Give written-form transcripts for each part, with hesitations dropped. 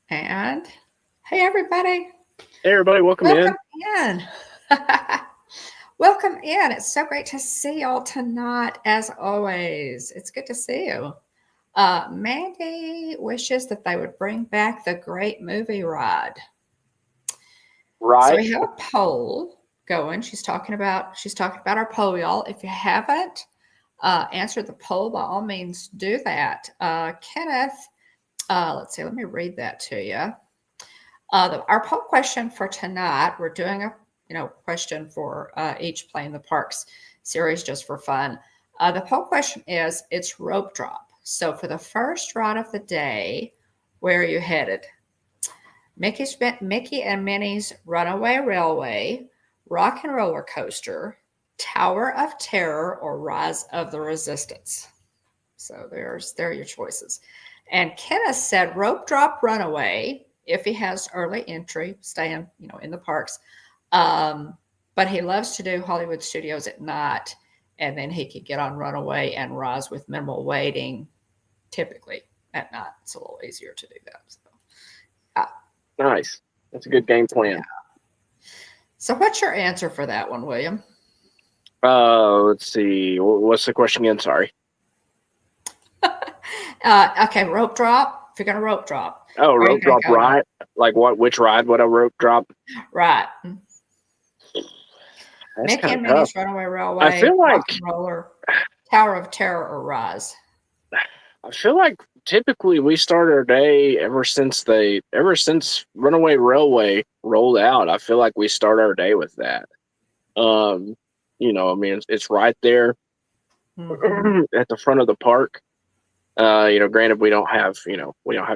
And hey, everybody, Hey everybody, welcome welcome in. in. Welcome in. It's so great to see y'all tonight, as always. It's good to see you. Mandy wishes that they would bring back the great movie ride. So Right. we have a poll going. She's talking about our poll, y'all. If you haven't answered the poll, by all means do that. Kenneth, let's see. Let me read that to you. Our poll question for tonight, we're doing a question for each Play in the Parks series just for fun. The poll question is, it's rope drop. So for the first ride of the day, where are you headed? Mickey and Minnie's Runaway Railway, Rock and Roller Coaster, Tower of Terror, or Rise of the Resistance. So there are your choices. And Kenneth said rope drop runaway if he has early entry, staying in the parks. But he loves to do Hollywood Studios at night, and then he could get on runaway and rise with minimal waiting. Typically at night, it's a little easier to do that. So, Nice. That's a good game yeah. plan. So what's your answer for that one, William? Let's see. What's the question again? Sorry. Okay, rope drop. If you're gonna rope drop, Oh, or are you rope gonna drop go to ride. Like what? Which ride would I rope drop? right? That's Mickey kind and of tough. Minnie's Runaway I Railway, feel Rock like and Roller, Tower of Terror, or Rise. I feel like typically we start our day ever since Runaway Railway rolled out. I feel like we start our day with that. Um, I mean, it's right there Mm-hmm. at the front of the park. Granted we don't have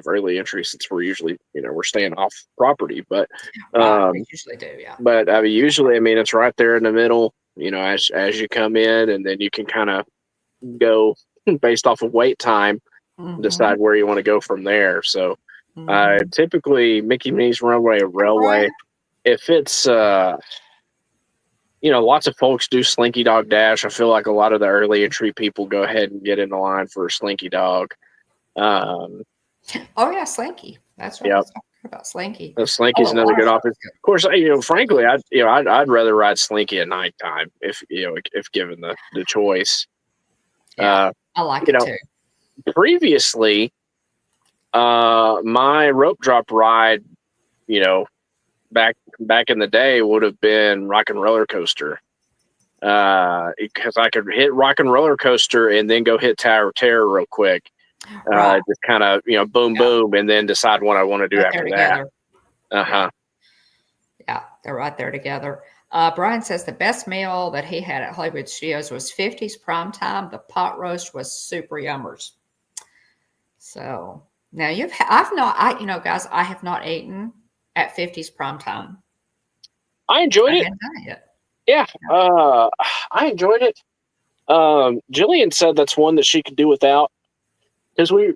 early entry since we're usually, we're staying off property, Right, we um, usually do, yeah. I mean, usually, I mean, it's right there in the middle, as you come in, and then you can kind of go based off of wait time, Mm-hmm. decide where you want to go from there. So, Mm-hmm. typically Mickey Minnie's Hey, Railway, Brian. if it's, lots of folks do Slinky Dog Dash. I feel like a lot of the early entry people go ahead and get in the line for a Slinky Dog. Um, Oh yeah, Slinky. That's what I Yep. was talking about. Slinky. Slinky's Oh, the another water good show option. is Of course, frankly, I'd rather ride Slinky at nighttime if given the choice. good. Yeah, Uh, I like you it know, too. previously, my rope drop ride, you know, back in the day would have been Rock and Roller Coaster. Because I could hit Rock and Roller Coaster and then go hit Tower of Terror real quick. Right. Just kind of, boom, Yeah. boom, and then decide what I want to do Right there after that. together. Uh Yeah. huh. Yeah. They're right there together. Brian says the best meal that he had at Hollywood Studios was 50s prime time. The pot roast was super yummers. So now I've not, guys, I have not eaten at 50s prime time. I I enjoyed it. hadn't done it yet. Yeah. I enjoyed it. Jillian said that's one that she could do without because believe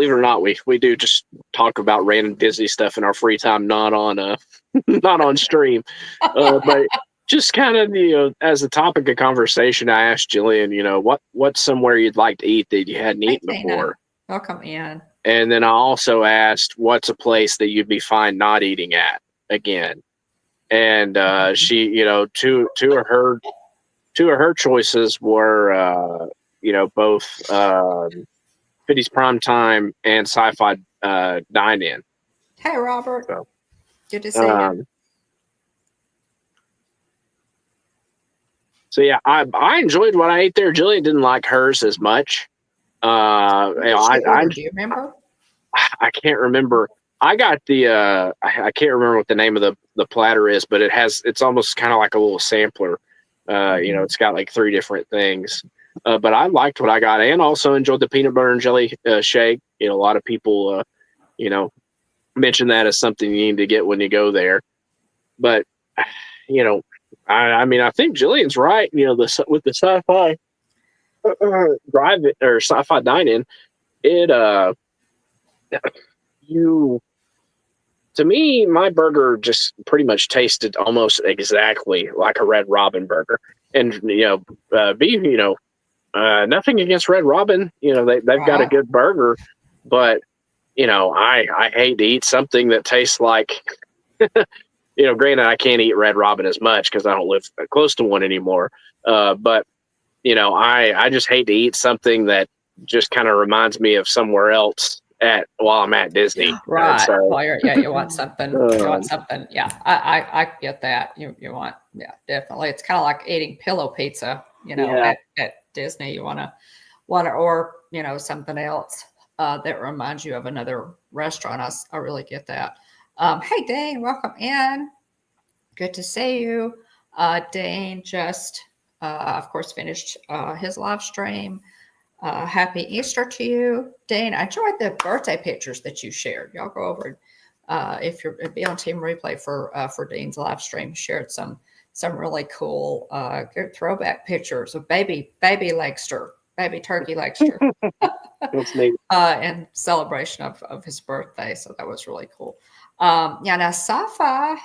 it or not, we do just talk about random Disney stuff in our free time, not on not on stream, but just kind of as a topic of conversation, I asked Jillian, what's somewhere you'd like to eat that you hadn't Hey, eaten Tina. before, Welcome in. and then I also asked what's a place that you'd be fine not eating at again, and she, two of her choices were both 50s prime time and sci-fi dine in. Hey, Robert. So Good to see you. um so yeah, I enjoyed what I ate there. Jillian didn't like hers as much. What did she order? Do you remember? I can't remember. I got the I can't remember what the name of the platter is, but it's almost kind of like a little sampler. Mhm. It's got like three different things. But I liked what I got, and also enjoyed the peanut butter and jelly shake. A lot of people, you know, mention that as something you need to get when you go there. But you know, I mean, I think Jillian's right. With the sci-fi drive it or sci-fi dine-in, it you to me, my burger just pretty much tasted almost exactly like a Red Robin burger. And beef, nothing against Red Robin. They've got a Right. good burger, but I hate to eat something that tastes like, granted, I can't eat Red Robin as much because I don't live close to one anymore. But I just hate to eat something that just kind of reminds me of somewhere else while I'm at Disney. And Right. so, Well, you want something. You want something. Yeah, I get that. You want, yeah, definitely. It's kind of like eating pillow pizza. yeah. At Disney, you want to or something else that reminds you of another restaurant. I really get that. Hey, Dane, welcome in. Good to see you. Dane just, of course, finished his live stream. Happy Easter to you, Dane. I enjoyed the birthday pictures that you shared. Y'all go over if you're be on Team Replay for Dean's live stream. Shared some really cool good throwback pictures of baby Legster, baby turkey Legster, That's neat. in celebration of his birthday. So that was really cool. Yeah, now sci-fi.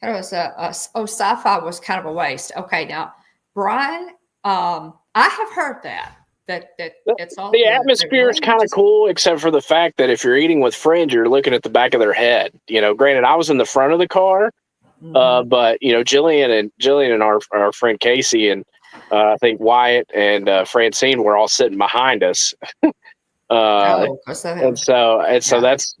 That was sci-fi was kind of a waste. Okay, now Brian, I have heard that it's all The good. atmosphere is kind of cool, except for the fact that if you're eating with friends, you're looking at the back of their head. Granted, I was in the front of the car, but Jillian and our friend Casey and I think Wyatt and Francine were all sitting behind us. And so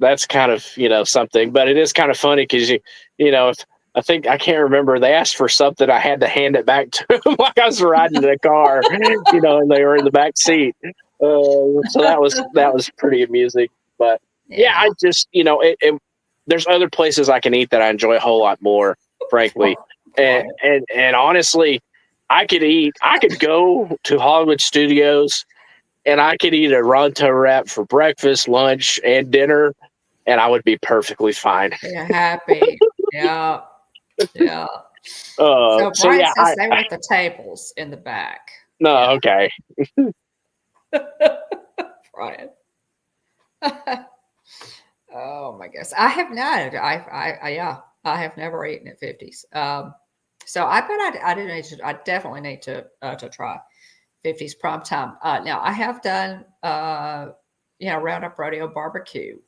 that's kind of something, but it is kind of funny because if I think I can't remember, they asked for something, I had to hand it back to them like I was riding in a car, and they were in the back seat. So that was pretty amusing. But yeah, I just there's other places I can eat that I enjoy a whole lot more, frankly, and honestly, I could go to Hollywood Studios. And I could eat a Ronto wrap for breakfast, lunch, and dinner, and I would be perfectly fine. Yeah, happy. Yeah. Yeah. So Brian yeah, says they were at the tables in the back. No, yeah. Okay. Brian. Oh my gosh. I have not. I have never eaten at 50s. So I bet I definitely need to try 50s prom time. Now I have done Roundup Rodeo barbecue.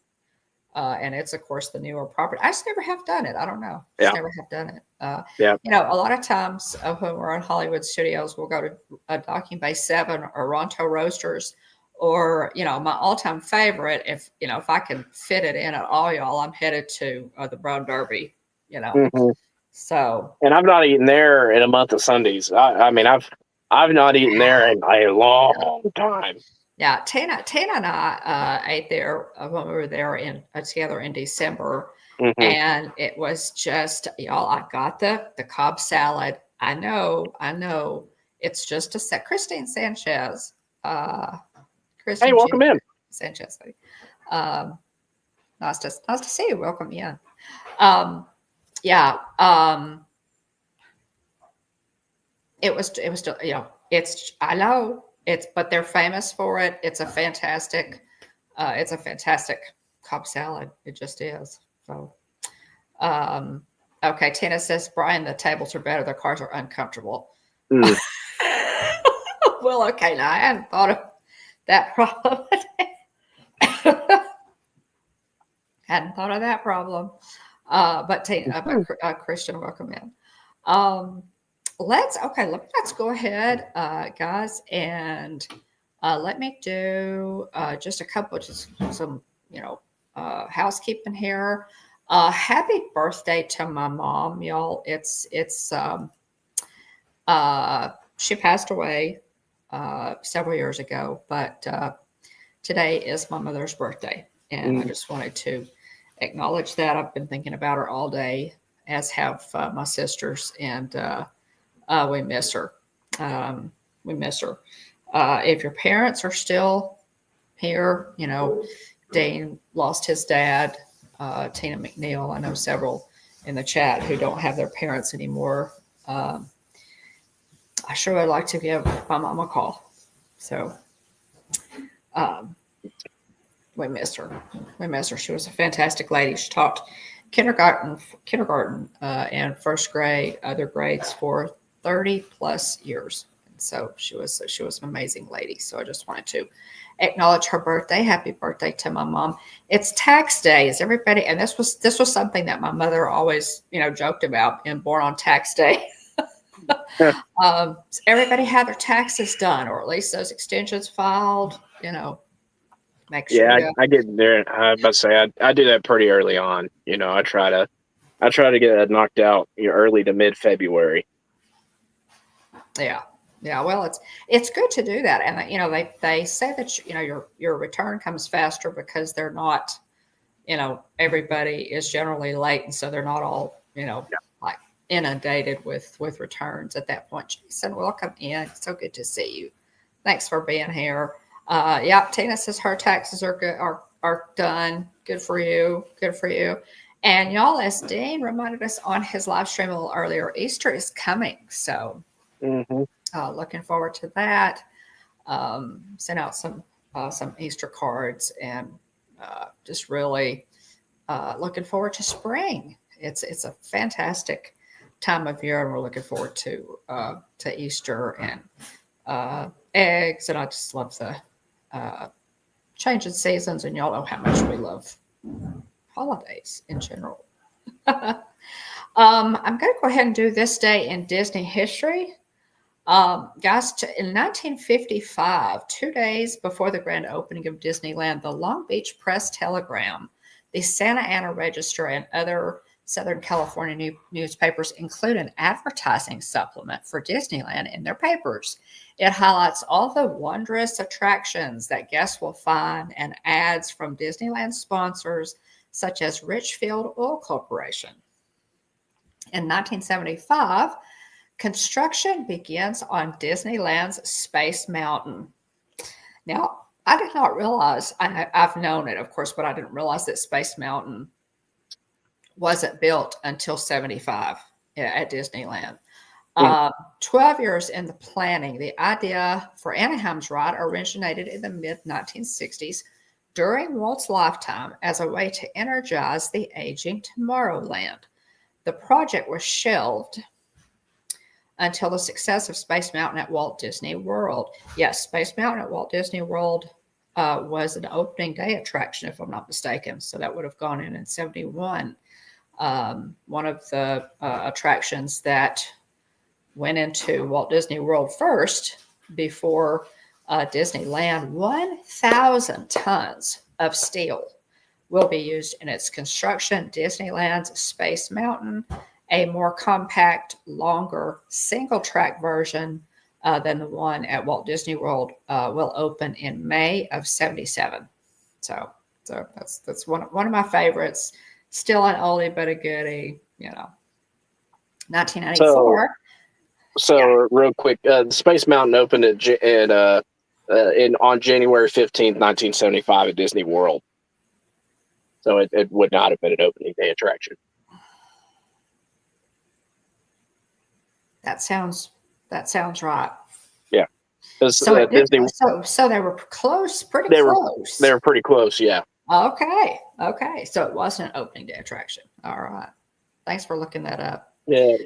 And it's of course the newer property. I just never have done it. I don't know. Just never have done it. A lot of times when we're on Hollywood Studios, we'll go to Docking Bay 7 or Ronto Roasters, or my all-time favorite. If I can fit it in at all, y'all, I'm headed to the Brown Derby. So. And I've not eaten there in a month of Sundays. I mean, I've not eaten there in a long time. Yeah, Tina and I ate there when we were there together in December, and it was just, y'all. I got the Cobb salad. I know, it's just a set. Christine Sanchez, hey, welcome in, Sanchez. Nice to see you. Welcome in. It was it's, I know. But they're famous for it. It's a fantastic Cobb salad. It just is. So, okay. Tina says, Brian, the tables are better. The cars are uncomfortable. Well, okay. Now I hadn't thought of that problem. But Tina, Christian, welcome in. Let's go ahead, guys, and let me do just a couple, just some, housekeeping here. Happy birthday to my mom, y'all. She passed away several years ago, but today is my mother's birthday, and I just wanted to acknowledge that. I've been thinking about her all day, as have my sisters, and we miss her. If your parents are still here, Dane lost his dad, Tina McNeil. I know several in the chat who don't have their parents anymore. I sure would like to give my mom a call. So we miss her. She was a fantastic lady. She taught kindergarten and first grade, other grades for 30 plus years. So she was an amazing lady. So I just wanted to acknowledge her birthday. Happy birthday to my mom. It's tax day. Is everybody? And this was something that my mother always joked about, being born on tax day. Everybody had their taxes done, or at least those extensions filed. Make sure. Yeah, I get there. I was about to say I do that pretty early on. I try to get that knocked out early to mid-February. Yeah. Well, it's good to do that, and they say that your return comes faster because they're not, everybody is generally late, and so they're not all like inundated with returns at that point. Jason, welcome in. So good to see you. Thanks for being here. Tina says her taxes are good, are done. Good for you. Good for you. And y'all, as Dean reminded us on his live stream a little earlier, Easter is coming. So looking forward to that. Sent out some Easter cards, and just really looking forward to spring. It's a fantastic time of year, and we're looking forward to Easter and eggs. And I just love the changing seasons, and y'all know how much we love holidays in general. I'm going to go ahead and do this day in Disney history. Guys, in 1955, 2 days before the grand opening of Disneyland, the Long Beach Press Telegram, the Santa Ana Register, and other Southern California newspapers include an advertising supplement for Disneyland in their papers. It highlights all the wondrous attractions that guests will find, and ads from Disneyland sponsors such as Richfield Oil Corporation. In 1975, construction begins on Disneyland's Space Mountain. Now, I did not realize, I've known it, of course, but I didn't realize that Space Mountain wasn't built until 75 at Disneyland. 12 years in the planning, the idea for Anaheim's ride originated in the mid-1960s during Walt's lifetime as a way to energize the aging Tomorrowland. The project was shelved until the success of Space Mountain at Walt Disney World. Yes, Space Mountain at Walt Disney World was an opening day attraction, if I'm not mistaken. So that would have gone in 71. One of the attractions that went into Walt Disney World first before Disneyland, 1,000 tons of steel will be used in its construction. Disneyland's Space Mountain, a more compact, longer, single-track version than the one at Walt Disney World, will open in May of 77. So that's one of my favorites. Still an oldie but a goodie, 1994. So real quick, Space Mountain opened on January 15th, 1975 at Disney World. So it would not have been an opening day attraction. That sounds right. Yeah. So they were close, pretty close. They were pretty close, yeah. Okay. So it wasn't an opening day attraction. All right. Thanks for looking that up. Yeah.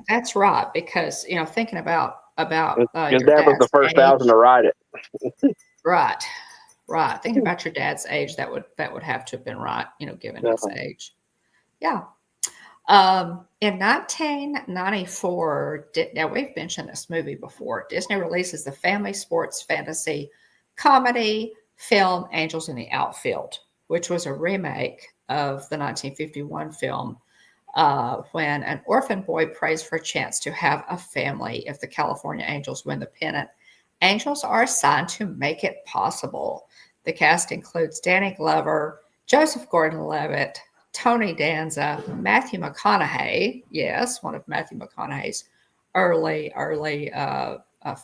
That's right, because thinking about your that was the first 1,000 to ride it. Right. Thinking about your dad's age, that would have to have been right, given his age. Yeah. In 1994, now we've mentioned this movie before. Disney releases the family sports fantasy comedy film Angels in the Outfield, which was a remake of the 1951 film. When an orphan boy prays for a chance to have a family if the California Angels win the pennant, angels are assigned to make it possible. The cast includes Danny Glover, Joseph Gordon-Levitt, Tony Danza, Matthew McConaughey, yes, one of Matthew McConaughey's early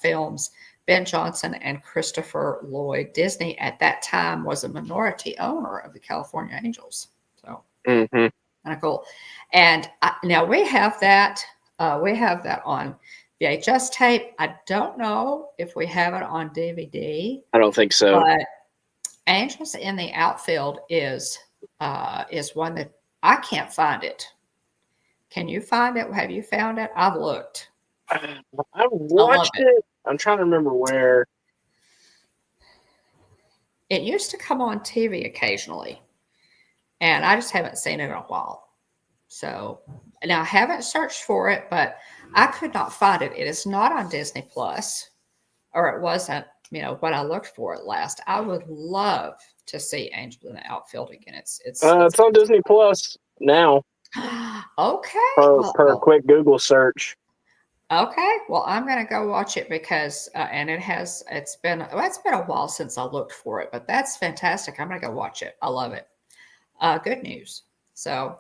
films, Ben Johnson, and Christopher Lloyd. Disney at that time was a minority owner of the California Angels. So kind of cool. And now we have that. We have that on VHS tape. I don't know if we have it on DVD. I don't think so. But Angels in the Outfield is one that I can't find it. Can you find it? Have you found it? I've looked. I watched it. I'm trying to remember where. It used to come on TV occasionally, and I just haven't seen it in a while. So now I haven't searched for it, but I could not find it. It is not on Disney Plus, or it wasn't, when I looked for it last. I would love to see Angel in the Outfield again. It's on Disney Plus now. Okay. Per a quick Google search. Okay. Well, I'm going to go watch it because, and it's been a while since I looked for it, but that's fantastic. I'm going to go watch it. I love it. Good news. So,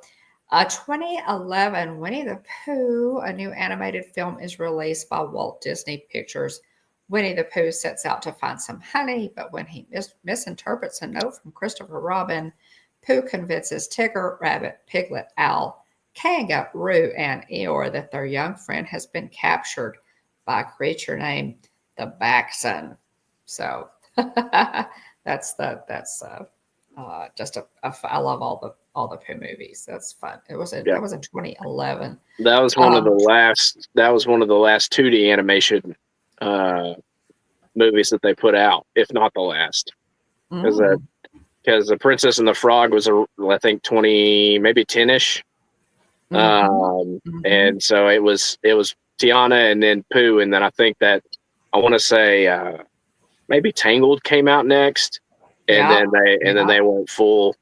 2011, Winnie the Pooh, a new animated film, is released by Walt Disney Pictures. Winnie the Pooh sets out to find some honey, but when he misinterprets a note from Christopher Robin, Pooh convinces Tigger, Rabbit, Piglet, Owl, Kanga, Roo, and Eeyore that their young friend has been captured by a creature named the Baxen. So that's just I love all the Pooh movies. That's fun. That was in 2011. That was one of the last. That was one of the last 2D animation movies that they put out, if not the last. Because the Princess and the Frog was I think 20, maybe 10ish. And so it was Tiana and then Pooh, and then I think that I want to say maybe Tangled came out next, and then they went full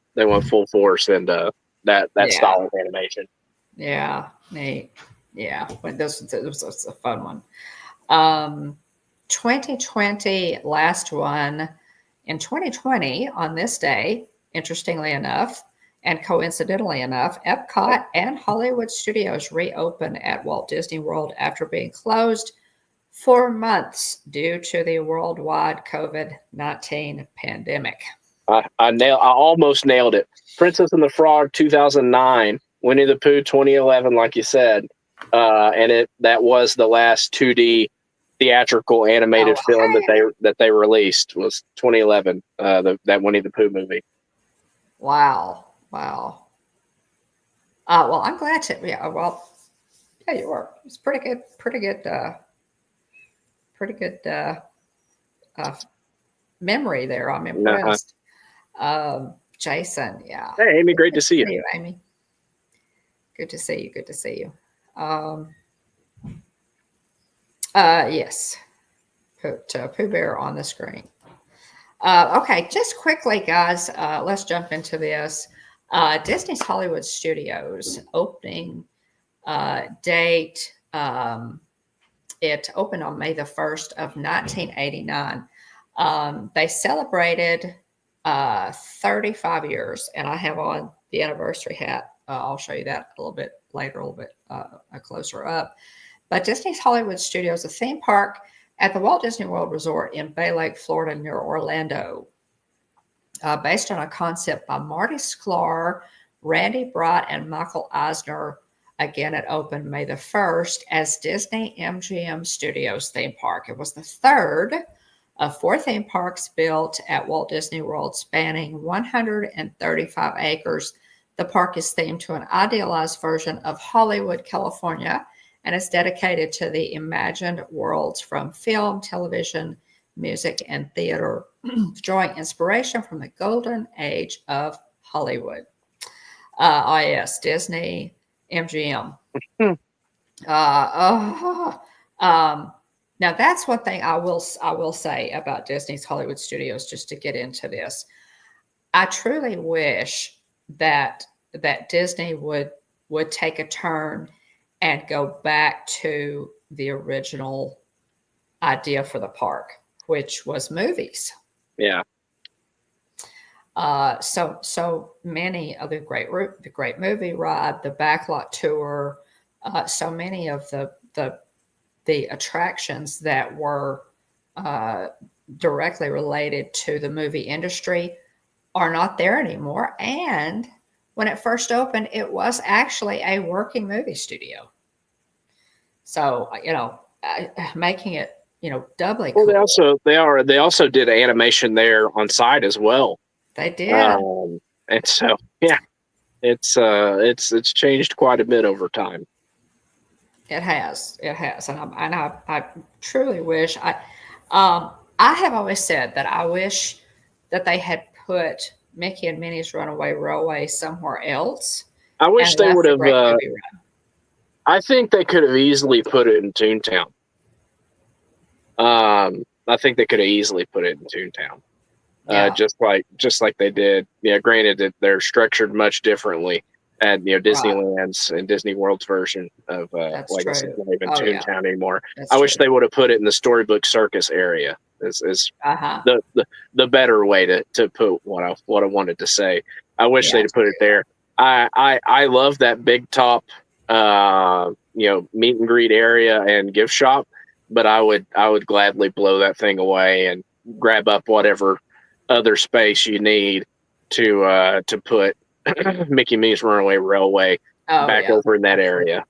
force and that style of animation. Yeah, neat. Yeah, but this was a fun one. 2020, last one. In 2020, on this day, interestingly enough, and coincidentally enough, Epcot and Hollywood Studios reopened at Walt Disney World after being closed for months due to the worldwide COVID-19 pandemic. I almost nailed it. Princess and the Frog 2009, Winnie the Pooh 2011, like you said, and that was the last 2D theatrical animated film that they released was 2011. That Winnie the Pooh movie. Wow. Well, I'm glad to. Yeah. Well, yeah, you were. It's pretty good. Memory there. I'm impressed. Jason. Yeah. Hey, Amy. Great to see you. Amy. Good to see you. Good to see you. Yes. Put Pooh Bear on the screen. Okay, just quickly, guys, let's jump into this. Disney's Hollywood Studios opening date. It opened on May the 1st of 1989. They celebrated 35 years, and I have on the anniversary hat. I'll show you that a little bit later, a little bit closer up. But Disney's Hollywood Studios, a theme park at the Walt Disney World Resort in Bay Lake, Florida, near Orlando, based on a concept by Marty Sklar, Randy Brott, and Michael Eisner. Again, it opened May the 1st as Disney MGM Studios theme park. It was the third of 4 theme parks built at Walt Disney World, spanning 135 acres. The park is themed to an idealized version of Hollywood, California, and is dedicated to the imagined worlds from film, television, music, and theater, drawing inspiration from the golden age of Hollywood. Yes, Disney, MGM. Now that's one thing I will say about Disney's Hollywood Studios, just to get into this. I truly wish that Disney would take a turn and go back to the original idea for the park, which was movies. Yeah. So many of the great movie ride, the backlot tour, so many of the attractions that were directly related to the movie industry are not there anymore. And when it first opened, it was actually a working movie studio. So, making it, doubly cool. Well, they also did animation there on site as well. They did. And so, yeah, it's changed quite a bit over time. It has. It has. I truly wish I have always said that I wish that they had put Mickey and Minnie's Runaway Railway somewhere else I wish and they left would the have. Great Movie Run. I think they could have easily put it in Toontown. I think they could have easily put it in Toontown. Yeah. Just like they did. Yeah, granted that they're structured much differently at Right. Disneyland's and Disney World's version of That's like I said, true. not even Oh yeah, Toontown anymore. that's I true. wish they would have put it in the Storybook Circus area. Is Uh-huh. the better way to put what I wanted to say. I wish Yeah. they'd put it there. I love that big top meet and greet area and gift shop, but I would gladly blow that thing away and grab up whatever other space you need to put Mickey Minnie's Runaway Railway Oh back yeah. over in that Absolutely. area.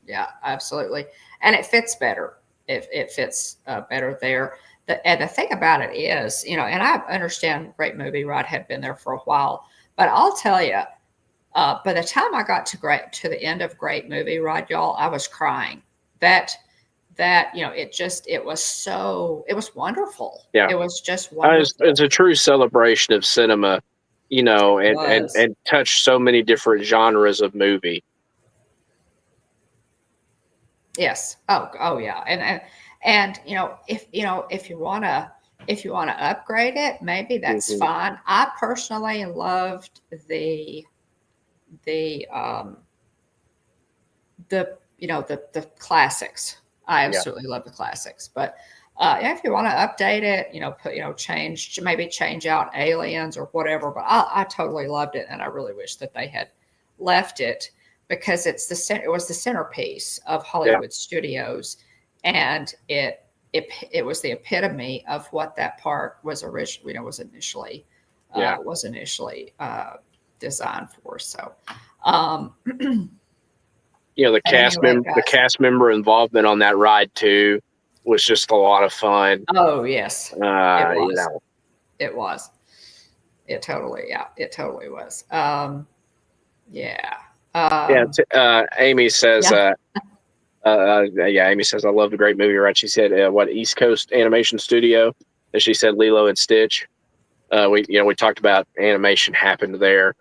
Yeah, absolutely. And it fits better. It fits better there. And the thing about it is, and I understand Great Movie Ride had been there for a while, but I'll tell you, by the time I got to the end of Great Movie Ride, y'all, I was crying. It was wonderful. Yeah. It was just wonderful. It's a true celebration of cinema, It and was. touched so many different genres of movie. Yes. Oh yeah. And if you wanna upgrade it, maybe that's Mhm. fine. I personally loved the the classics. I Yeah. absolutely love the classics. But yeah, if you want to update it, put change out aliens or whatever. But I totally loved it, and I really wish that they had left it because it was the centerpiece of Yeah. Hollywood Studios, and it was the epitome of what that park was originally Yeah. was initially designed for. So. Um, The But anyway, the guys. cast member involvement on that ride too was just a lot of fun. Oh yes, it You was. know, It was. It totally was. Yeah. yeah. Um, Amy says, yeah. yeah. Amy says, I love the Great Movie Ride. She said, what East Coast Animation Studio? And she said Lilo and Stitch. We talked about animation happened there,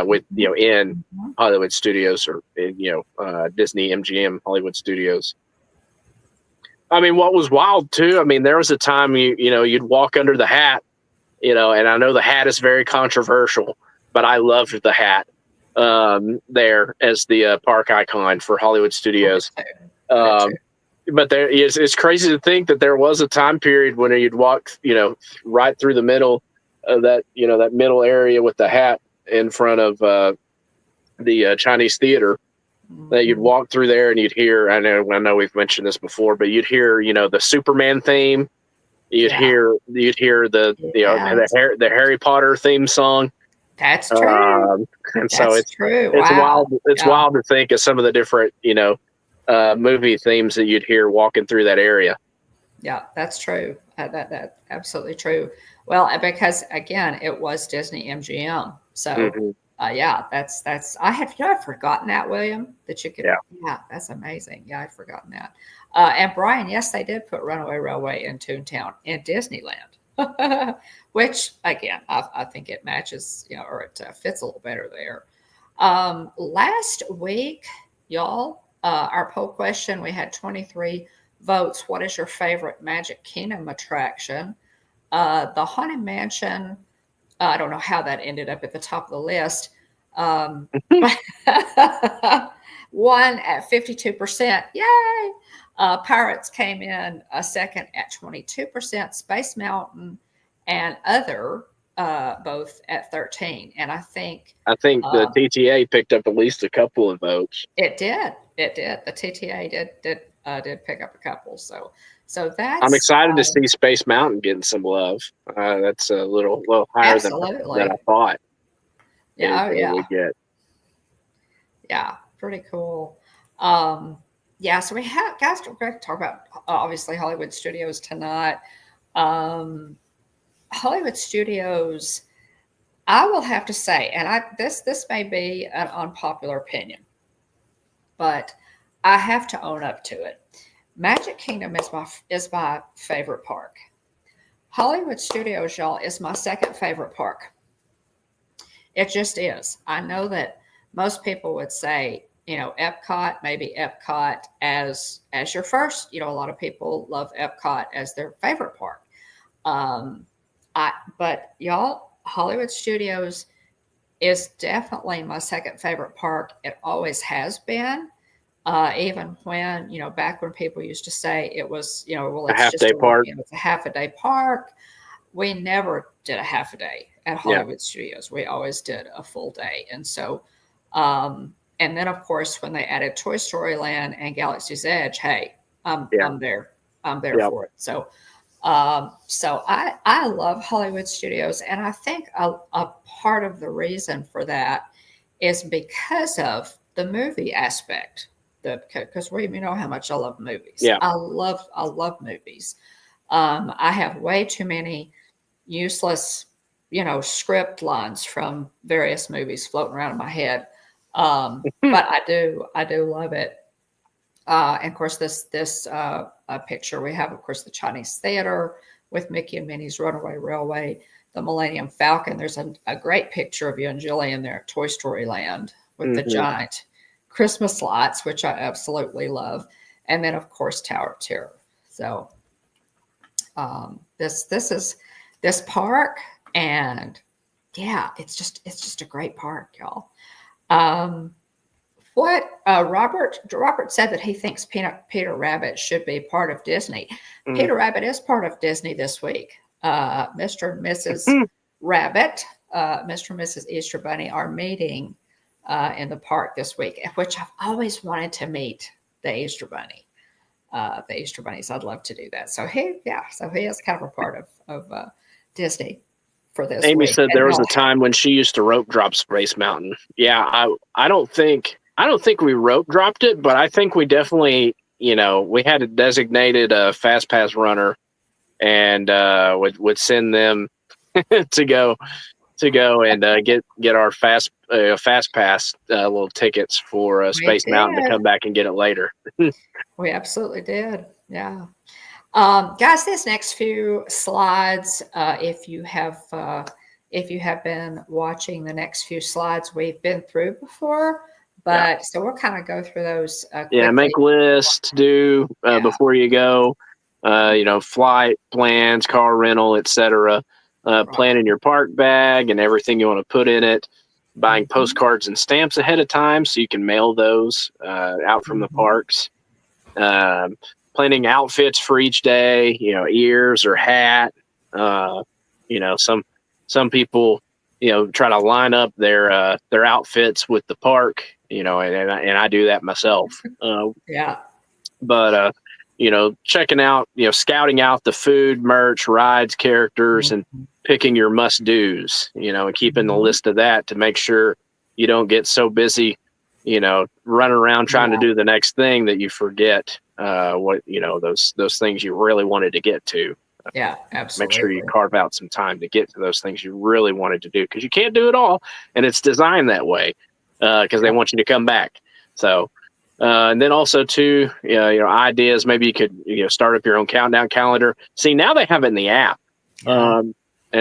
with in Mhm. Hollywood Studios or Disney MGM Hollywood Studios. I mean, what was wild too? I mean, there was a time you'd walk under the hat, and I know the hat is very controversial, but I loved the hat there as the park icon for Hollywood I did Studios. too. I did too. But it's crazy to think that there was a time period when you'd walk, right through the middle of that middle area with the hat in front of the Chinese theater. That you'd Mhm. walk through there and you'd hear. I know we've mentioned this before, but you'd hear the Superman theme. Yeah. You'd hear Yes. the Harry Potter theme song. That's true. Um, and so That's true. it's Wow. wild. It's Yeah. wild to think of some of the different movie themes that you'd hear walking through that area. Yeah, that's true. That absolutely true. Well, because again, it was Disney MGM. So, Hmm. yeah, that's I'd forgotten that, William, that you could. Yeah. Yeah, that's amazing. Yeah, I'd forgotten that. And Brian, yes, they did put Runaway Railway in Toontown in Disneyland, which again, I think it matches, or it fits a little better there. Last week, y'all, our poll question, we had 23 votes. What is your favorite Magic Kingdom attraction? The Haunted Mansion, I don't know how that ended up at the top of the list. But one at 52%. Yay! Pirates came in a second at 22%. Space Mountain and other both at 13. And I think I think the TTA picked up at least a couple of votes. it did. It did. The TTA did pick up a couple. So I'm that's excited to see Space Mountain getting some love. That's a little higher than I absolutely. thought Yeah. Oh it yeah. would get. Yeah. Pretty cool. Yeah. So we have guys. We're going to talk about obviously Hollywood Studios tonight. Hollywood Studios. I will have to say, and this may be an unpopular opinion, but I have to own up to it. Magic Kingdom is my favorite park. Hollywood Studios, y'all, is my second favorite park. It just is. I know that most people would say, Epcot, maybe Epcot as your first. A lot of people love Epcot as their favorite park. Um, but y'all, Hollywood Studios is definitely my second favorite park. It always has been. Even when, back when people used to say it was, well, A it's half just day park. it's a half a day park. We never did a half a day at Yeah. Hollywood Studios. We always did a full day. And so, and then of course, when they added Toy Story Land and Galaxy's Edge, hey, Yeah. I'm there. I'm there Yep. for it. So I love Hollywood Studios, and I think a part of the reason for that is because of the movie aspect. Because we know how much I love movies. Yeah. I love movies. I have way too many useless, script lines from various movies floating around in my head. But I do love it. And of course, this picture we have, of course, the Chinese Theater with Mickey and Minnie's Runaway Railway, the Millennium Falcon. There's a great picture of you and Jillian there at Toy Story Land with the giant Christmas lights, which I absolutely love, and then of course Tower of Terror. So this park, and yeah, it's just a great park, y'all. What Robert said that he thinks Peter Rabbit should be part of Disney. Peter Rabbit is part of Disney this week. Mr. and Mrs. Rabbit, Mr. and Mrs. Easter Bunny are meeting in the park this week, which I've always wanted to meet the Easter Bunny. The Easter Bunnies. I'd love to do that. So he is kind of a part of Disney for this Amy week. said there was a time when she used to rope drop Space Mountain. Yeah, I don't think we rope dropped it, but I think we definitely, we had a designated fast pass runner, and would send them to go and get our fast pass little tickets for Space Mountain to come back and get it later. We absolutely did. Yeah. Guys, this next few slides, if you have been watching the next few slides, we've been through before, but so we'll kind of go through those. Yeah, make lists, before you go, flight plans, car rental, etc. Planning your park bag and everything you want to put in it, buying postcards and stamps ahead of time so you can mail those out from the parks. Planning outfits for each day, ears or hat. Some people, try to line up their outfits with the park, and I do that myself. But checking out, scouting out the food, merch, rides, characters, and picking your must do's, and keeping the list of that to make sure you don't get so busy, running around trying to do the next thing that you forget those things you really wanted to get to. Yeah, absolutely. Make sure you carve out some time to get to those things you really wanted to do, because you can't do it all, and it's designed that way because they want you to come back. So, and then also too, ideas. Maybe you could start up your own countdown calendar. See, now they have it in the app, and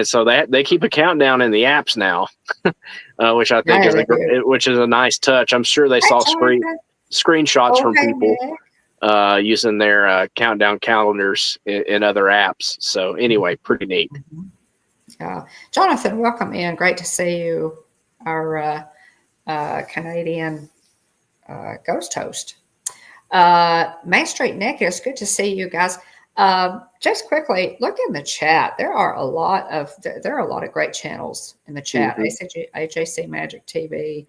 so they keep a countdown in the apps now, which I think is a nice touch. I'm sure they saw screenshots from people using their countdown calendars in other apps. So anyway, pretty neat. Yeah, Jonathan, welcome in. Great to see you, our Canadian ghost host. Main Street Nick, it's good to see you guys. Just quickly, look in the chat. There are a lot of great channels in the chat. AJC Magic TV,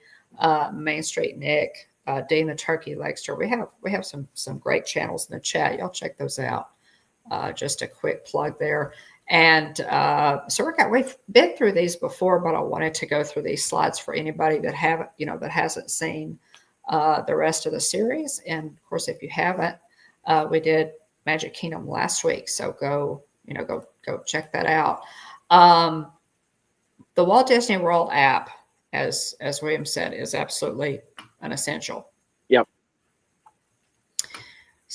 Main Street Nick, Dean the Turkey Legster. We have some great channels in the chat. Y'all check those out. Just a quick plug there. And so we've been through these before, but I wanted to go through these slides for anybody that hasn't seen the rest of the series. And of course, if you haven't, we did Magic Kingdom last week, so go check that out. The Walt Disney World app, as William said, is absolutely an essential. Yep.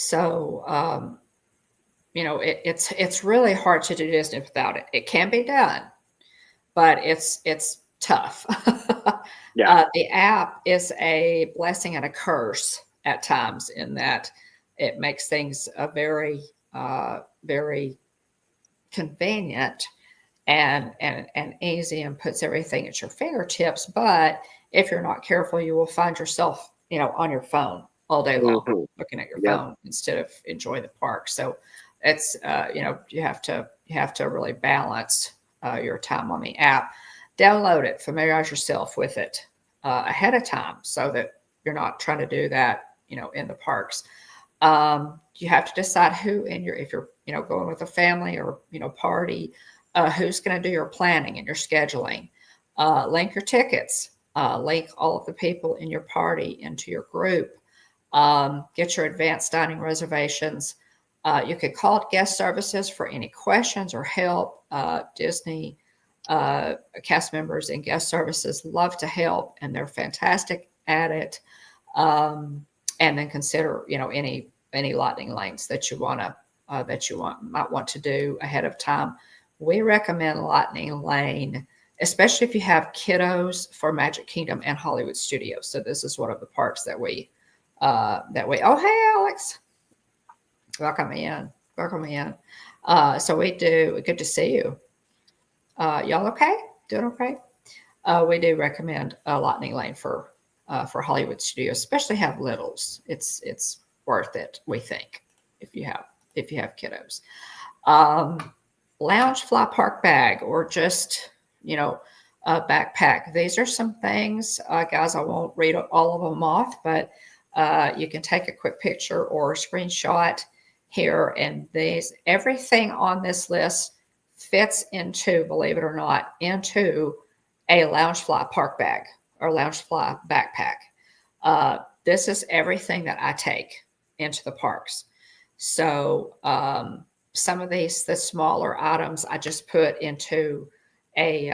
So, it's really hard to do Disney without it. It can be done, but it's tough. Yeah. The app is a blessing and a curse at times in that it makes things very convenient and easy and puts everything at your fingertips. But if you're not careful, you will find yourself, on your phone all day long, Hmm. looking at your Yep. phone instead of enjoying the park. So it's, you have to really balance your time on the app. Download it, familiarize yourself with it ahead of time so that you're not trying to do that, in the parks. You have to decide who if you're, going with a family or, party, who's going to do your planning and your scheduling. Link your tickets, link all of the people in your party into your group. Get your advanced dining reservations. You could call guest services for any questions or help. Disney cast members and guest services love to help, and they're fantastic at it. And then consider, any lightning lanes that you might want to do ahead of time. We recommend lightning lane, especially if you have kiddos, for Magic Kingdom and Hollywood Studios. So this is one of the parks that we. Oh, hey, Alex, welcome in. Welcome in. So we do. Good to see you. Y'all okay? Doing okay? We do recommend lightning lane for Hollywood Studios, especially have littles. It's worth it, we think, if you have kiddos. Lounge fly park bag or just a backpack. These are some things, guys. I won't read all of them off, but you can take a quick picture or a screenshot here. And everything on this list fits into, believe it or not, into a Loungefly park bag or Loungefly backpack. This is everything that I take into the parks. So some of the smaller items I just put into a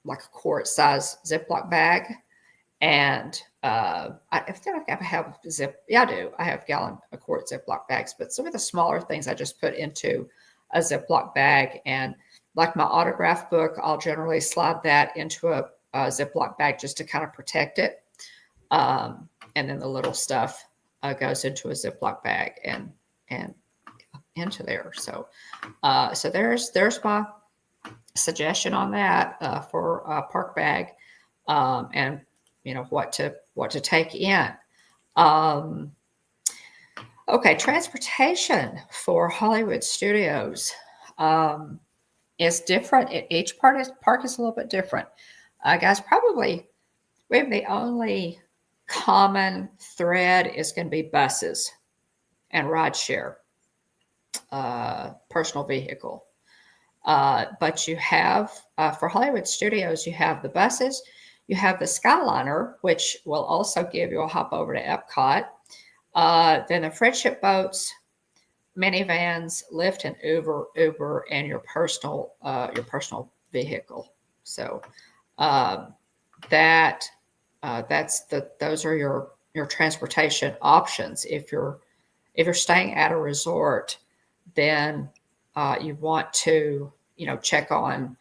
like a quart size Ziploc bag. And I feel like I have I do. I have quart Ziploc bags, but some of the smaller things I just put into a Ziploc bag. And like my autograph book, I'll generally slide that into a Ziploc bag just to kind of protect it. And then the little stuff goes into a Ziploc bag and into there. So there's my suggestion on that for a park bag, and what to take in. Okay, transportation for Hollywood Studios is different. Each park is a little bit different. Guys, probably the only common thread is going to be buses and rideshare, personal vehicle. But you have, for Hollywood Studios, you have the buses, you have the Skyliner, which will also give you a hop over to Epcot. Then the friendship boats, minivans, Lyft and Uber, and your personal vehicle. So those are your transportation options. If you're staying at a resort, then you want to check on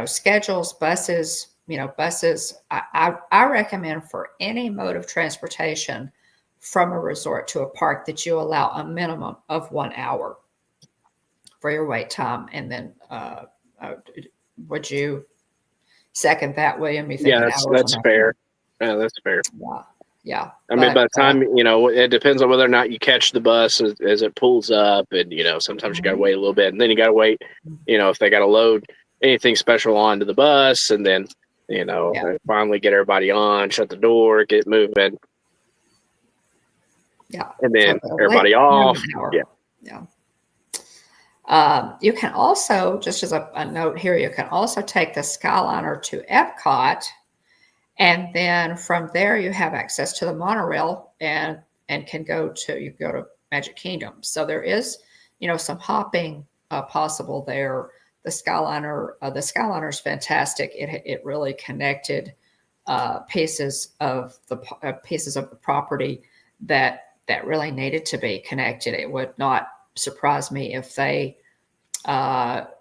schedules, buses. I recommend for any mode of transportation from a resort to a park that you allow a minimum of 1 hour for your wait time. And then would you second that, William? You think Yeah, that's fair. Yeah, that's fair. Yeah. I mean, by the time, it depends on whether or not you catch the bus as it pulls up, and, sometimes you got to wait a little bit, and then you got to wait, if they got to load anything special onto the bus, and then, finally get everybody on, shut the door, get moving. Yeah. And then everybody off. Yeah. You can also, just as a note here, you can also take the Skyliner to Epcot. And then from there, you have access to the monorail and can go to Magic Kingdom. So there is, some hopping possible there. The Skyliner is fantastic. It really connected pieces of the property that really needed to be connected. It would not surprise me if they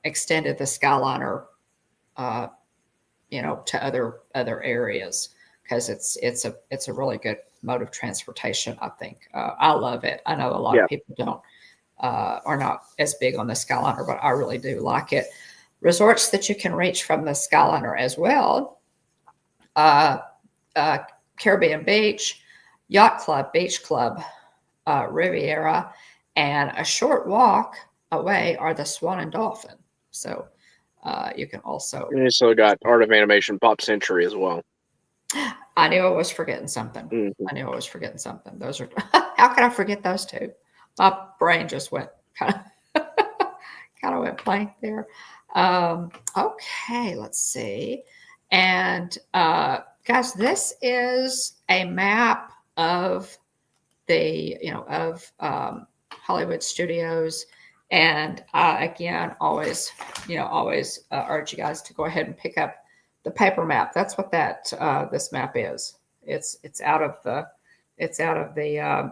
extended the Skyliner, to other areas, because it's a really good mode of transportation. I think I love it. I know a lot of people don't are not as big on the Skyliner, but I really do like it. Resorts that you can reach from the Skyliner as well: Caribbean Beach, Yacht Club, Beach Club, Riviera, and a short walk away are the Swan and Dolphin. So you can also. And you still got Art of Animation Pop Century as well. I knew I was forgetting something. Mm-hmm. I knew I was forgetting something. Those are how can I forget those two? My brain just went kind of went blank there. Okay, let's see. And guys, this is a map of the Hollywod Studios. And again, always urge you guys to go ahead and pick up the paper map. That's what this map is. It's out of the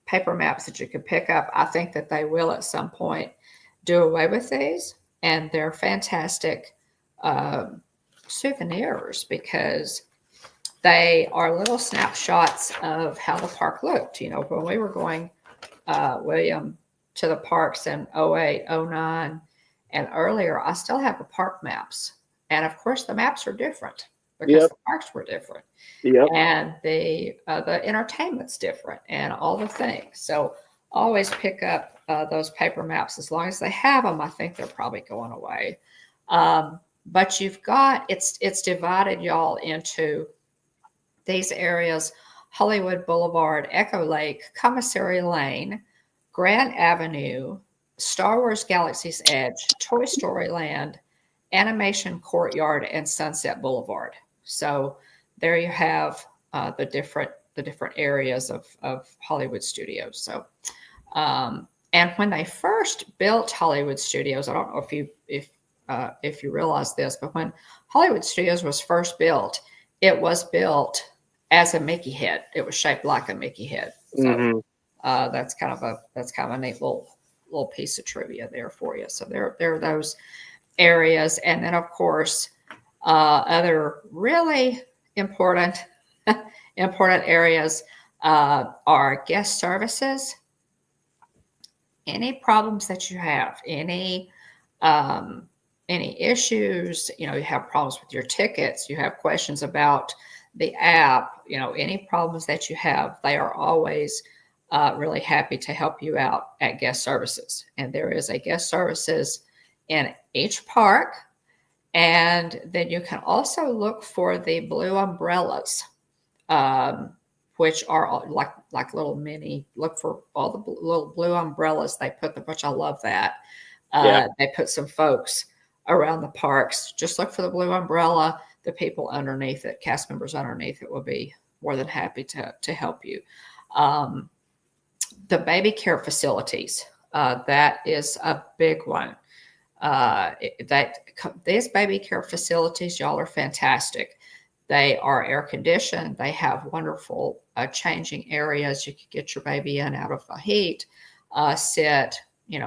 paper maps that you can pick up. I think that they will at some point do away with these, and they're fantastic souvenirs because they are little snapshots of how the park looked. When we were going, William, to the parks in 08, 09, and earlier, I still have the park maps. And of course, the maps are different because the parks were different. Yep. And the entertainment's different and all the things. So always pick up those paper maps. As long as they have them, I think they're probably going away. But you've got, it's divided, y'all, into these areas: Hollywood Boulevard, Echo Lake, Commissary Lane, Grant Avenue, Star Wars Galaxy's Edge, Toy Story Land, Animation Courtyard, and Sunset Boulevard. So there you have the different areas of Hollywood Studios. So and when they first built Hollywood Studios, I don't know if you realize this, but when Hollywood Studios was first built, it was built as a Mickey head. It was shaped like a Mickey head. So that's kind of a neat little piece of trivia there for you. So there are those areas, and then of course other really important areas are guest services. Any problems that you have, any issues, you have problems with your tickets, you have questions about the app, any problems that you have, they are always really happy to help you out at guest services. And there is a guest services in each park. And then you can also look for the blue umbrellas, which are like little mini, look for all the little blue umbrellas they put them, which I love that. They put some folks around the parks. Just look for the blue umbrella. The people underneath it, cast members underneath it, will be more than happy to help you. The baby care facilities, that is a big one. These baby care facilities, y'all, are fantastic. They are air conditioned. They have wonderful changing areas. You can get your baby in out of the heat, sit,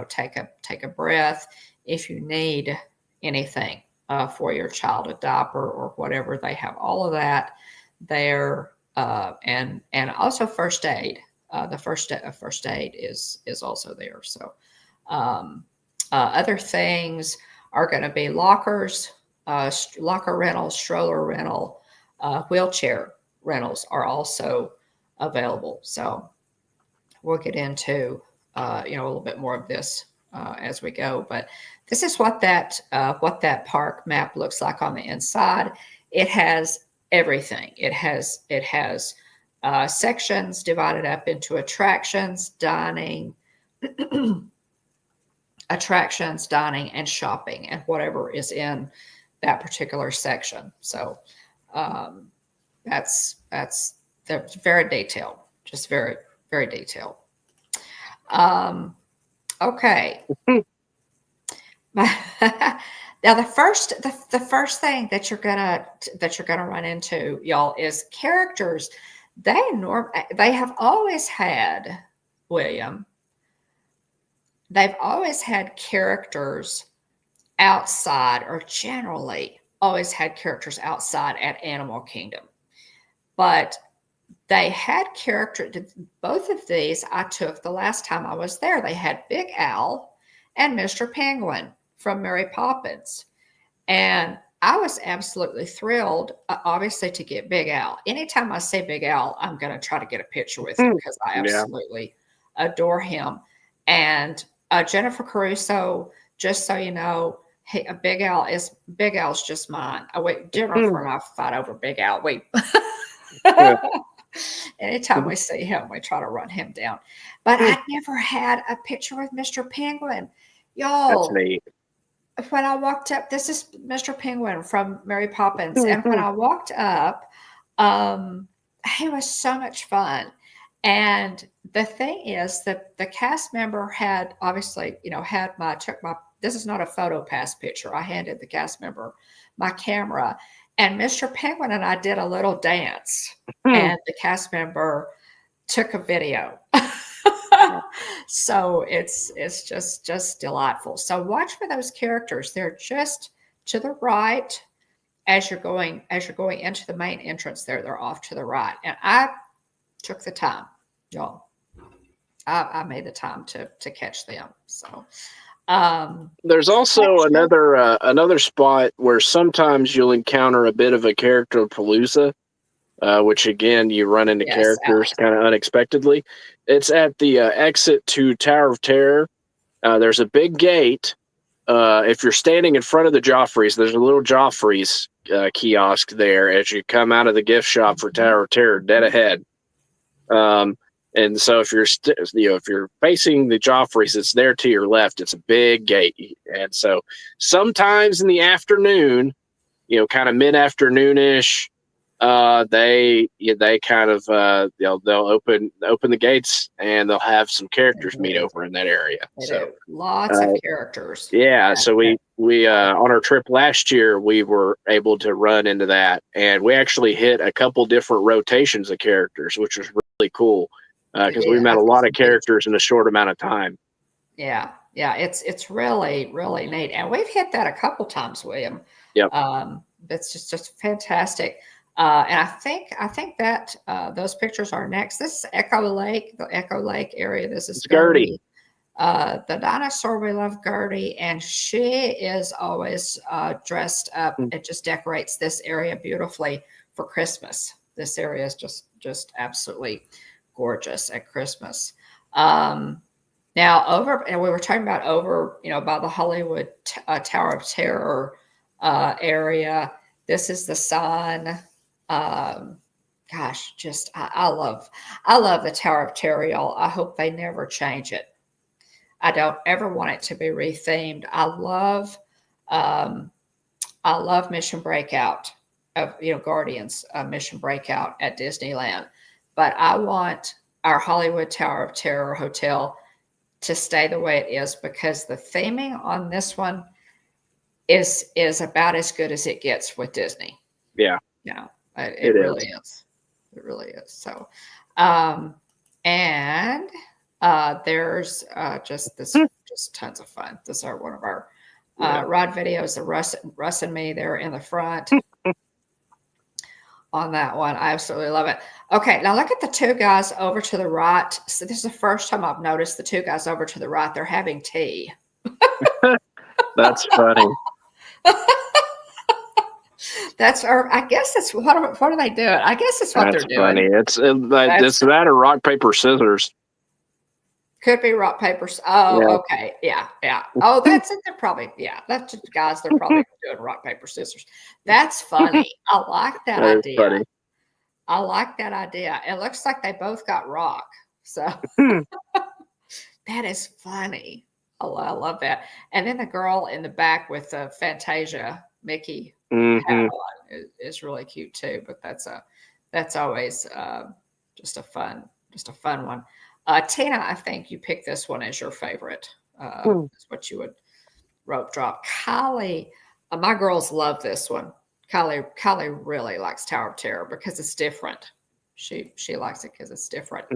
take a breath. If you need anything for your child, a diaper or whatever, they have all of that there, and also first aid. The first aid is also there. So other things are going to be lockers, locker rentals, stroller rental, wheelchair rentals are also available. So we'll get into a little bit more of this as we go. But this is what that park map looks like on the inside. It has everything. It has sections divided up into attractions, dining, and shopping, and whatever is in that particular section. So that's very detailed, just very, very detailed. Okay. Now the first thing that you're gonna run into, y'all, is characters They have always had, William, they've always had characters outside, or generally always had characters outside at Animal Kingdom. But they had characters, both of these I took the last time I was there. They had Big Al and Mr. Penguin from Mary Poppins. And I was absolutely thrilled, obviously, to get Big Al. Anytime I see Big Al, I'm going to try to get a picture with him because I absolutely adore him. And Jennifer Caruso, just so you know, Big Al's just mine. Jennifer and I fight over Big Al. Anytime we see him, we try to run him down. But I never had a picture with Mr. Penguin. Y'all, that's neat. When I walked up, this is Mr. Penguin from Mary Poppins. And when I walked up, it was so much fun. And the thing is that the cast member had obviously, this is not a photo pass picture. I handed the cast member my camera, and Mr. Penguin and I did a little dance, and the cast member took a video. So it's just delightful. So watch for those characters. They're just to the right as you're going into the main entrance there. They're off to the right. And I took the time, y'all. I made the time to catch them. So there's also another spot where sometimes you'll encounter a bit of a character palooza, which again you run into characters kind of unexpectedly. It's at the exit to Tower of Terror. There's a big gate. If you're standing in front of the Joffreys, there's a little Joffreys kiosk there as you come out of the gift shop for Tower of Terror, dead ahead. And so if you're if you're facing the Joffreys, it's there to your left. It's a big gate, and so sometimes in the afternoon, kind of mid-afternoonish, they kind of they'll open the gates and they'll have some characters meet over in that area. So lots of characters. Yeah, so we on our trip last year we were able to run into that, and we actually hit a couple different rotations of characters, which was really cool because we met a lot of characters in a short amount of time. Yeah, it's really, really neat, and we've hit that a couple times, William. Yep. That's just fantastic. And I think that those pictures are next. This is Echo Lake, the Echo Lake area. This is Gertie. The dinosaur we love, Gertie, and she is always dressed up. It just decorates this area beautifully for Christmas. This area is just absolutely gorgeous at Christmas. Now and we were talking about by the Hollywood Tower of Terror area. This is the sign. I love the Tower of Terror, y'all. I hope they never change it. I don't ever want it to be rethemed. I love Mission Breakout of Guardians Mission Breakout at Disneyland, but I want our Hollywood Tower of Terror hotel to stay the way it is because the theming on this one is about as good as it gets with Disney. Yeah. It really is. It really is. So, there's just tons of fun. This is one of our ride videos. The Russ and me there in the front on that one. I absolutely love it. Okay, now look at the two guys over to the right. So this is the first time I've noticed the two guys over to the right. They're having tea. That's funny. I guess that's what are they doing? I guess it's what they're doing. Funny. It's that or rock, paper, scissors. Could be rock, paper. Oh, yeah. Okay. Yeah. Oh, that's it. They're probably, that's just guys. They're probably doing rock, paper, scissors. That's funny. I like that idea. Funny. I like that idea. It looks like they both got rock. So that is funny. I love that. And then the girl in the back with the Fantasia Mickey hat on is really cute too. But that's always just a fun one. Tina, I think you picked this one as your favorite. Is what you would rope drop. Kylie, my girls love this one. Kylie really likes Tower of Terror because it's different. She likes it because it's different.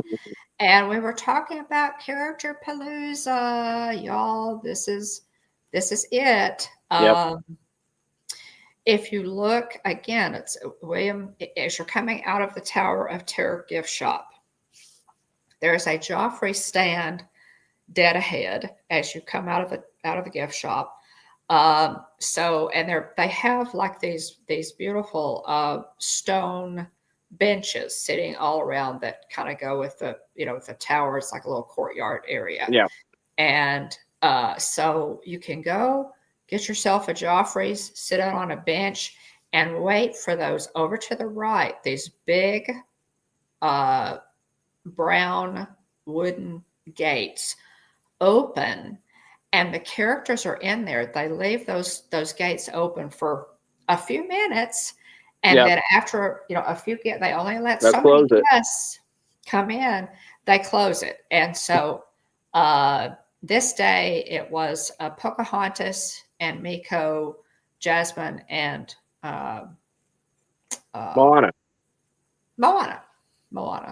And we were talking about character palooza, y'all. This is it. Yep. If you look again, it's William. As you're coming out of the Tower of Terror gift shop, there's a Joffrey stand dead ahead as you come out of the gift shop. So, and they have like these beautiful stone benches sitting all around that kind of go with the the tower. It's like a little courtyard area. Yeah. And so you can go get yourself a Joffrey's, sit out on a bench, and wait for those over to the right. These big brown wooden gates open, and the characters are in there. They leave those gates open for a few minutes, and then after a few they only let so many guests come in. They close it, and so this day it was Pocahontas and Miko, Jasmine, and Moana.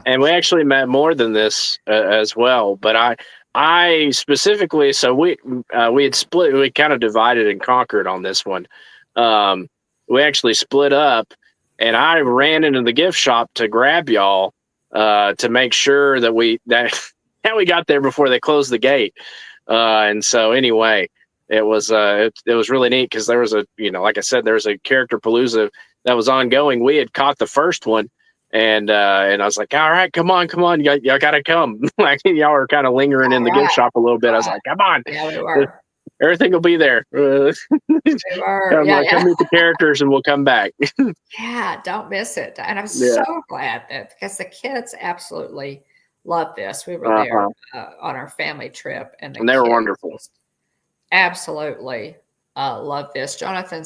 And we actually met more than this as well. But I specifically, so we had split. We kind of divided and conquered on this one. We actually split up, and I ran into the gift shop to grab y'all to make sure that we got there before they closed the gate. And so anyway, it was really neat because there was like I said, there was a character palooza that was ongoing. We had caught the first one. And I was like, all right, come on, y'all gotta come. Like y'all were kind of lingering in the gift shop a little bit. I was like, come on, yeah, we were. Everything will be there. We were. Come meet the characters, and we'll come back. Yeah, don't miss it. And I'm so glad that because the kids absolutely love this. We were there on our family trip, and they were wonderful. Absolutely love this. Jonathan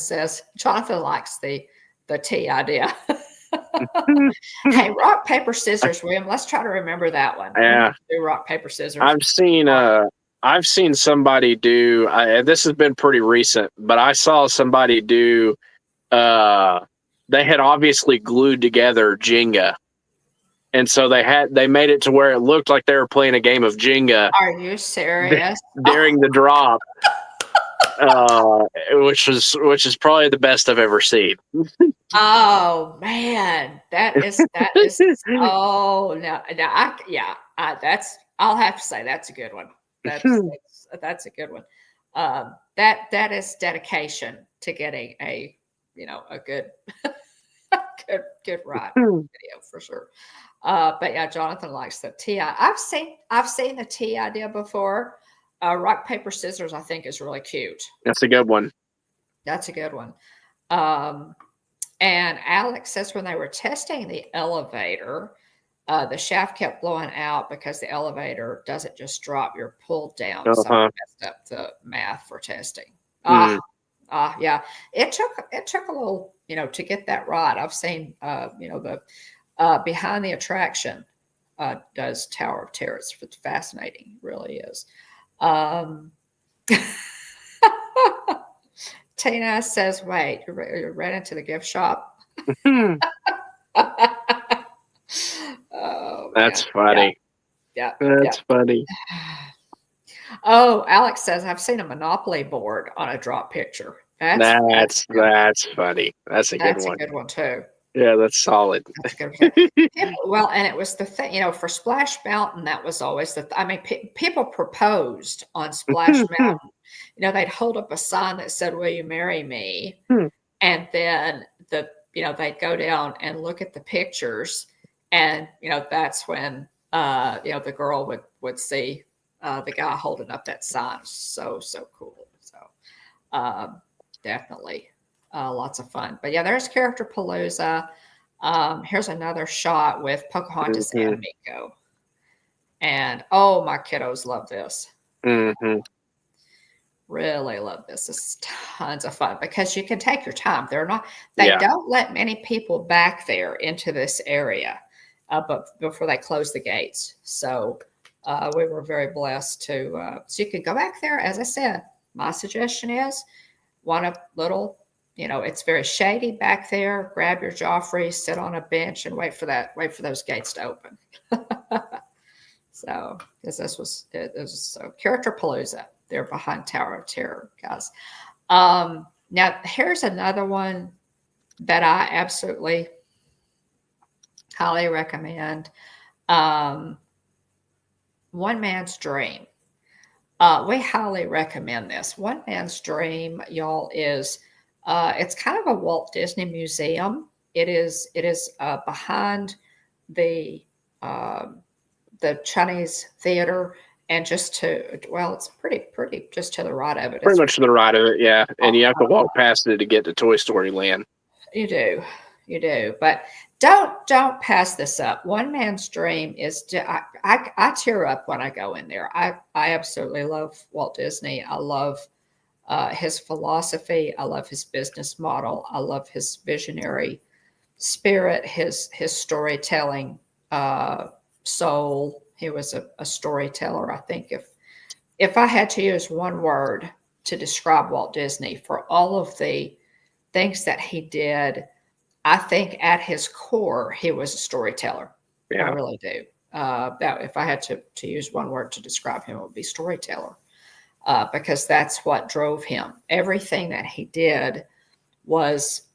likes the tea idea. Hey, rock, paper, scissors, William. Let's try to remember that one. Yeah. Do rock, paper, scissors. I've seen somebody do, this has been pretty recent, but I saw somebody do, they had obviously glued together Jenga. And so they made it to where it looked like they were playing a game of Jenga. Are you serious? During the drop. Which is probably the best I've ever seen. Oh man, that is oh no I'll have to say that's a good one. That's a good one. That is dedication to getting a good good ride video for sure. But yeah, Jonathan likes the tea. I've seen the tea idea before. Rock, paper, scissors, I think is really cute. That's a good one. That's a good one. And Alex says when they were testing the elevator, the shaft kept blowing out because the elevator doesn't just drop, you're pulled down. So I messed up the math for testing. Yeah. It took a little, to get that right. I've seen, the behind the attraction does Tower of Terror. It's fascinating. It really is. Tina says, wait, you ran into the gift shop. Oh, that's funny. Yeah. That's funny. Oh, Alex says, I've seen a Monopoly board on a drop picture. That's funny. That's a good one. That's a good one too. Yeah, that's solid. That's a good one. Well, and it was the thing, for Splash Mountain, that was always people proposed on Splash Mountain. They'd hold up a sign that said, "Will you marry me?" And then they'd go down and look at the pictures, and that's when the girl would see the guy holding up that sign. So cool. So definitely. Lots of fun. But yeah, there's character palooza. Here's another shot with Pocahontas and Miko. And my kiddos love this. Mm-hmm. Really love this. This is tons of fun because you can take your time. They don't let many people back there into this area, but before they close the gates. So we were very blessed to. So you could go back there. As I said, my suggestion is want a little it's very shady back there. Grab your Joffrey, sit on a bench, and wait for those gates to open. So, because it was so Character Palooza. They're behind Tower of Terror, guys. Now here's another one that I absolutely highly recommend. One Man's Dream. We highly recommend this. One Man's Dream, y'all, is it's kind of a Walt Disney Museum. It is behind the Chinese Theater, and it's pretty just to the right of it. Pretty much to the right of it, yeah. And you have to walk past it to get to Toy Story Land. You do, but don't pass this up. One Man's Dream is. I tear up when I go in there. I absolutely love Walt Disney. I love his philosophy. I love his business model. I love his visionary spirit. His storytelling soul. He was a storyteller. I think if I had to use one word to describe Walt Disney for all of the things that he did, I think at his core, he was a storyteller. Yeah. I really do. That if I had to use one word to describe him, it would be storyteller, because that's what drove him. Everything that he did was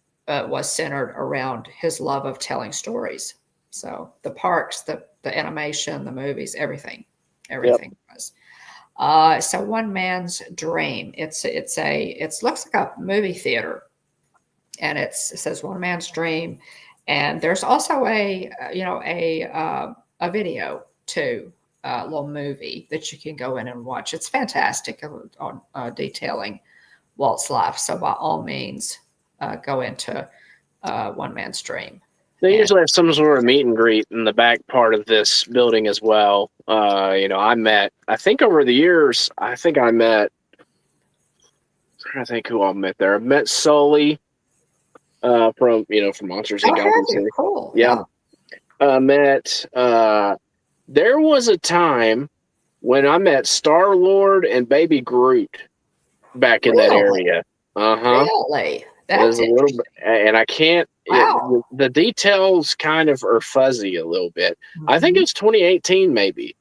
centered around his love of telling stories. So the parks, the animation, the movies, everything was. So One Man's Dream. It looks like a movie theater, and it says One Man's Dream, and there's also a video too, a little movie that you can go in and watch. It's fantastic on detailing Walt's life. So by all means, go into One Man's Dream. They usually have some sort of meet and greet in the back part of this building as well. I think over the years, I met, I'm trying to think who I met there. I met Sully from Monsters Inc. Cool. Yeah. There was a time when I met Star-Lord and Baby Groot back in that area. Really? That's a little bit, and I can't. Wow. The details kind of are fuzzy a little bit. Mm-hmm. I think it's 2018, maybe.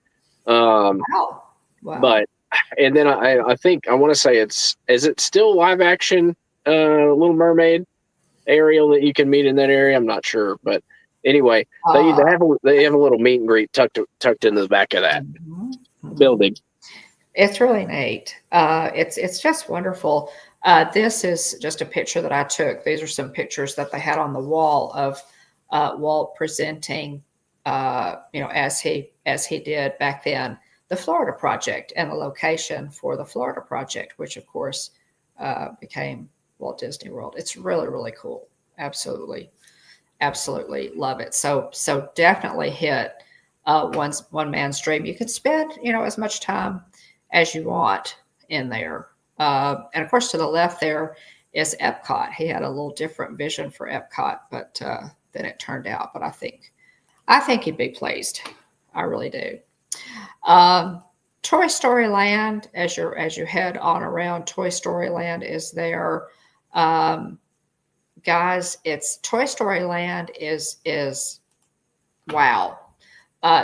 Wow. But and then I think I want to say is it still live action? Little Mermaid, Ariel that you can meet in that area. I'm not sure, but anyway, they have a little meet and greet tucked into the back of that building. It's really neat. It's just wonderful. This is just a picture that I took. These are some pictures that they had on the wall of Walt presenting, as he did back then, the Florida Project and the location for the Florida Project, which of course became Walt Disney World. It's really, really cool. Absolutely love it. So definitely hit One Man's Dream. You could spend as much time as you want in there. And of course, to the left there is Epcot. He had a little different vision for Epcot, but than it turned out. But I think he'd be pleased. I really do. Toy Story Land, as you head on around, Toy Story Land is there. Guys, it's Toy Story Land is wow.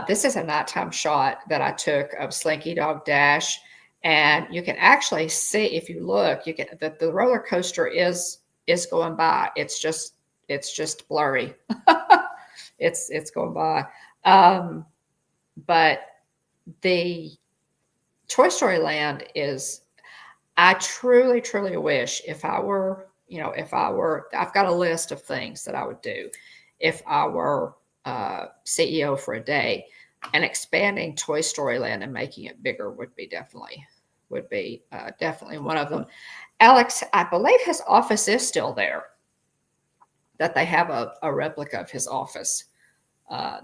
This is a nighttime shot that I took of Slinky Dog Dash. And you can actually see, if you look, you can the roller coaster is going by. It's just blurry. it's going by. But the Toy Story Land is. I truly, truly wish if I were, I've got a list of things that I would do if I were CEO for a day. And expanding Toy Story Land and making it bigger would be definitely one of them. Alex, I believe his office is still there. That they have a replica of his office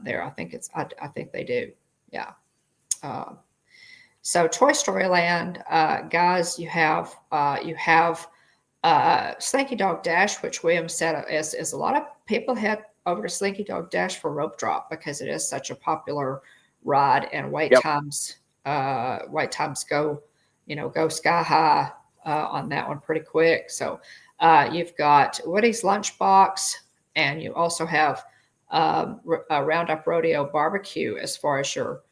there. I think they do. Yeah. So Toy Story Land, guys, you have Slinky Dog Dash, which William said is a lot of people head over to Slinky Dog Dash for rope drop because it is such a popular ride, and wait times go sky high on that one pretty quick. So You've got Woody's Lunchbox, and you also have Roundup Rodeo Barbecue as far as your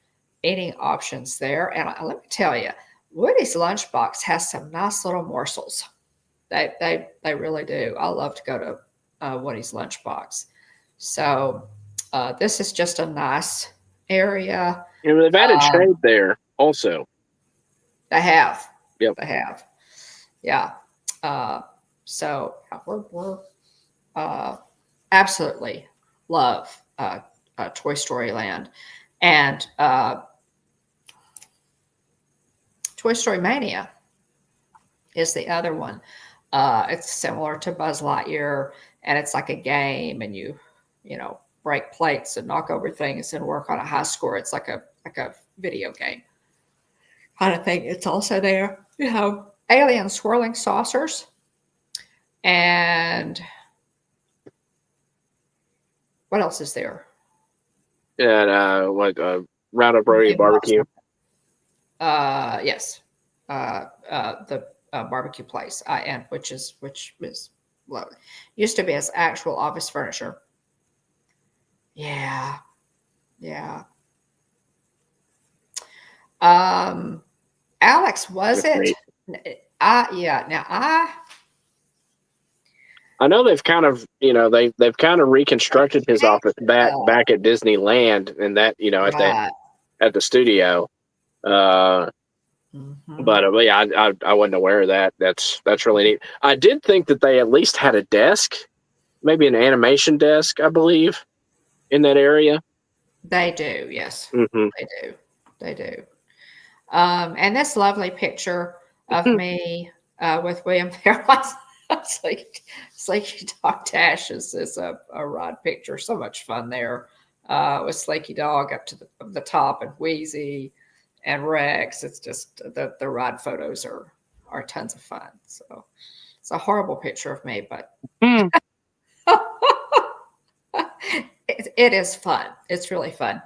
eating options there. And let me tell you, Woody's Lunchbox has some nice little morsels. They really do. I love to go to Woody's Lunchbox. So this is just a nice area. And they've added shade there also. They have. Yep. They have. Yeah. So we're absolutely love Toy Story Land, and Toy Story Mania is the other one. It's similar to Buzz Lightyear, and it's like a game, and you break plates and knock over things and work on a high score. It's like a video game kind of thing. It's also there. You have alien swirling saucers, and what else is there? And Roundup Rodeo Barbecue. Yes. The barbecue place, and which is lovely. Used to be as actual office furniture. Yeah. Alex, was it? Yeah. Now I know they've kind of they've kind of reconstructed his office back at Disneyland, and that right. at the studio. But yeah, I wasn't aware of that. That's really neat. I did think that they at least had a desk, maybe an animation desk, I believe, in that area. They do, yes. Mm-hmm. They do. And this lovely picture of me with William Fairlight. Sleeky Dog Dash is a ride picture. So much fun there with Sleeky Dog up to the top, and Wheezy and Rex. It's just the ride photos are tons of fun. So it's a horrible picture of me, but it is fun. It's really fun.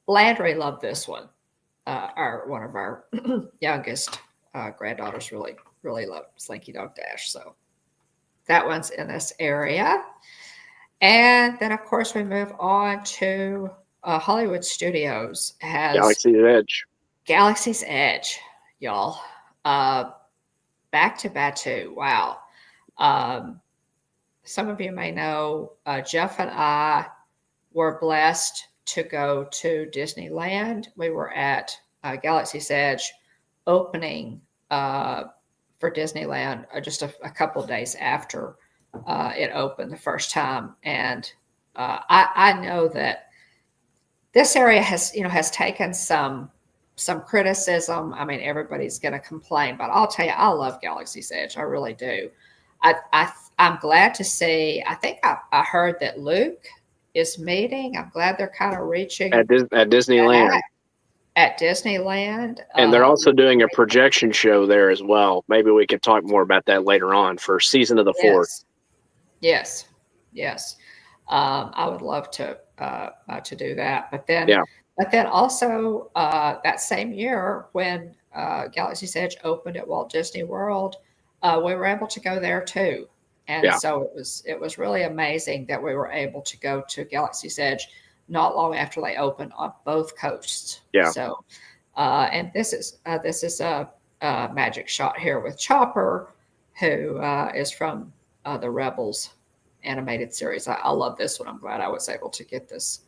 Landry loved this one. One of our youngest granddaughters really loved Slinky Dog Dash. So that one's in this area. And then, of course, we move on to Hollywod Studios has Galaxy's Edge, y'all. Back to Batuu. Wow. Some of you may know Jeff and I were blessed to go to Disneyland. We were at Galaxy's Edge opening for Disneyland just a couple of days after it opened the first time. And I know that this area has taken some criticism. I mean, everybody's going to complain, but I'll tell you, I love Galaxy's Edge. I really do. I'm glad to see. I think I heard that Luke is meeting. I'm glad they're kind of reaching at Disneyland. At Disneyland, and they're also doing a projection show there as well. Maybe we could talk more about that later on for Season of the Force. Yes. I would love to do that. But then also that same year when Galaxy's Edge opened at Walt Disney World, we were able to go there too. And so it was really amazing that we were able to go to Galaxy's Edge not long after they opened on both coasts. Yeah. So, and this is a magic shot here with Chopper, who is from the Rebels animated series. I love this one. I'm glad I was able to get this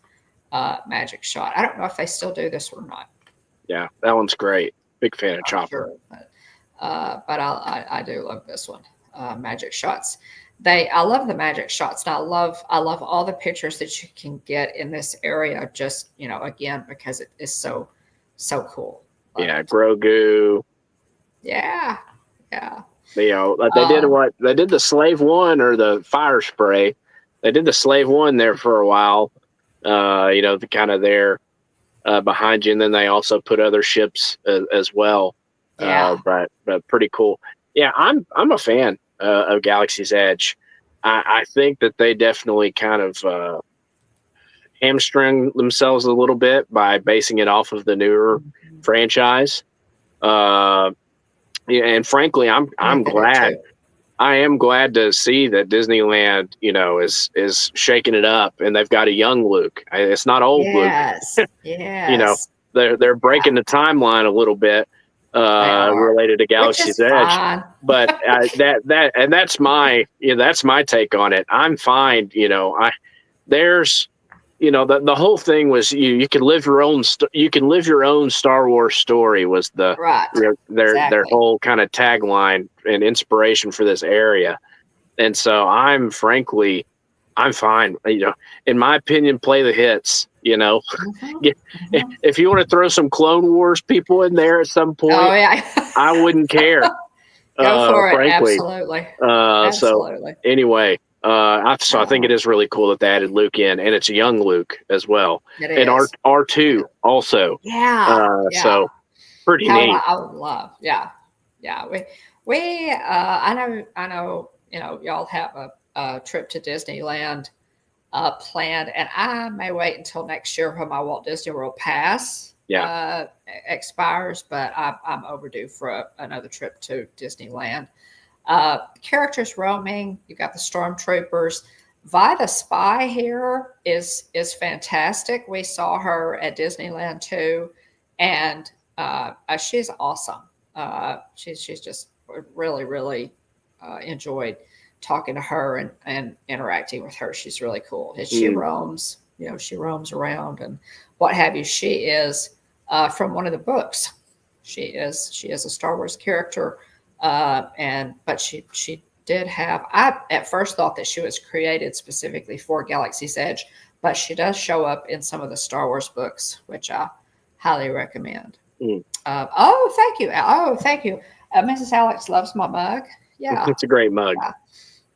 magic shot. I don't know if they still do this or not. Yeah, that one's great. Big fan of Chopper. Sure, but I do love this one. Magic shots. I love the magic shots, and I love all the pictures that you can get in this area. Just again, because it is so cool. Grogu. Yeah. They did the Slave One or the fire spray. They did the Slave One there for a while. The kind of there behind you, and then they also put other ships as well. Yeah. But pretty cool. Yeah, I'm a fan of Galaxy's Edge. I think that they definitely kind of hamstring themselves a little bit by basing it off of the newer franchise. And frankly, I'm glad I am glad to see that Disneyland, is shaking it up, and they've got a young Luke. It's not old Luke. Yes. You know, Yes. they're Yeah, breaking the timeline a little bit they are, related to which Galaxy's is Edge, fine. but that's my take on it. I'm fine. There's the whole thing was you can live your own you can live your own Star Wars story was Right. their Exactly. whole kind of tagline and inspiration for this area. And so I'm fine. In my opinion, play the hits. Mhm, Get- mhm. if you want to throw some Clone Wars people in there at some Oh point, yeah. I wouldn't care. Go for it. Frankly. Absolutely. So Absolutely. anyway, so I think Uh, it is really cool that they added Luke in, and it's a young Luke as well, it and is. It R2 is. also. Yeah. Yeah. So pretty How neat. I would love. Yeah. Yeah. I know, y'all have a trip to Disneyland planned, and I may wait until next year when my Walt Disney World pass Yeah. expires, but I'm overdue for another trip to Disneyland. Characters roaming. You got the stormtroopers. Vi the Spy here is fantastic. We saw her at Disneyland too, and she's awesome. She's just really really enjoyed talking to her and interacting with her. She's really cool. And she Mm. roams, she roams around and what have you. She is from one of the books. She is a Star Wars character, but she did have. I at first thought that she was created specifically for Galaxy's Edge, but she does show up in some of the Star Wars books, which I highly recommend. Mm. Oh, thank you. Oh, thank you. Mrs. Alex loves my mug. Yeah, It's a great mug. yeah,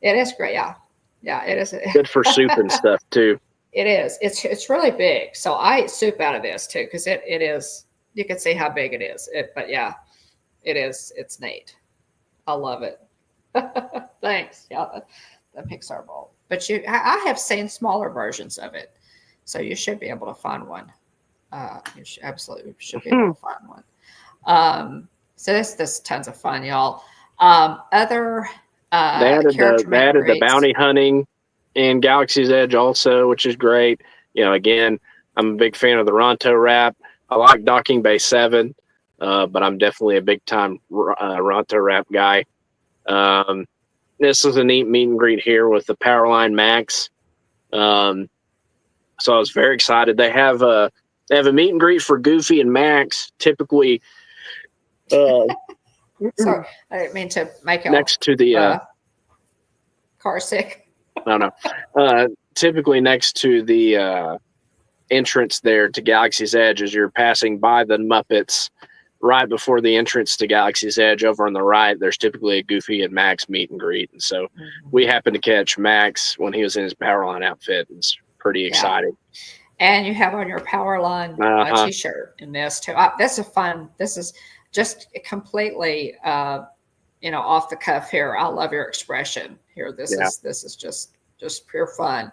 it is great. Yeah, yeah, it is. Good for soup and stuff too. It is. It's really big. So I eat soup out of this too because it is. You can see how big it is. But yeah, it is. It's neat. I love it. Thanks. Yeah, the Pixar bowl. But I have seen smaller versions of it, so you should be able to find one. You absolutely should be able to find one. So this is tons of fun, y'all. Other character They meet and added the greets. bounty hunting in Galaxy's Edge also, which is great. Again, I'm a big fan of the Ronto Wrap. I like Docking Bay 7, but I'm definitely a big time Ronto Wrap guy. This is a neat meet and greet here with the Powerline Max. So I was very excited. They have a meet and greet for Goofy and Max. Typically, Sorry, I didn't mean to make y'all next to the car sick. I don't know. Typically next to the entrance there to Galaxy's Edge, as you're passing by the Muppets, right before the entrance to Galaxy's Edge, over on the right, there's typically a Goofy and Max meet and greet. And so we happened to catch Max when he was in his Powerline outfit. It's pretty exciting. And you have on your Powerline t-shirt in this too. This is fun. This is just completely, off the cuff here. I love your expression here. This is just pure fun.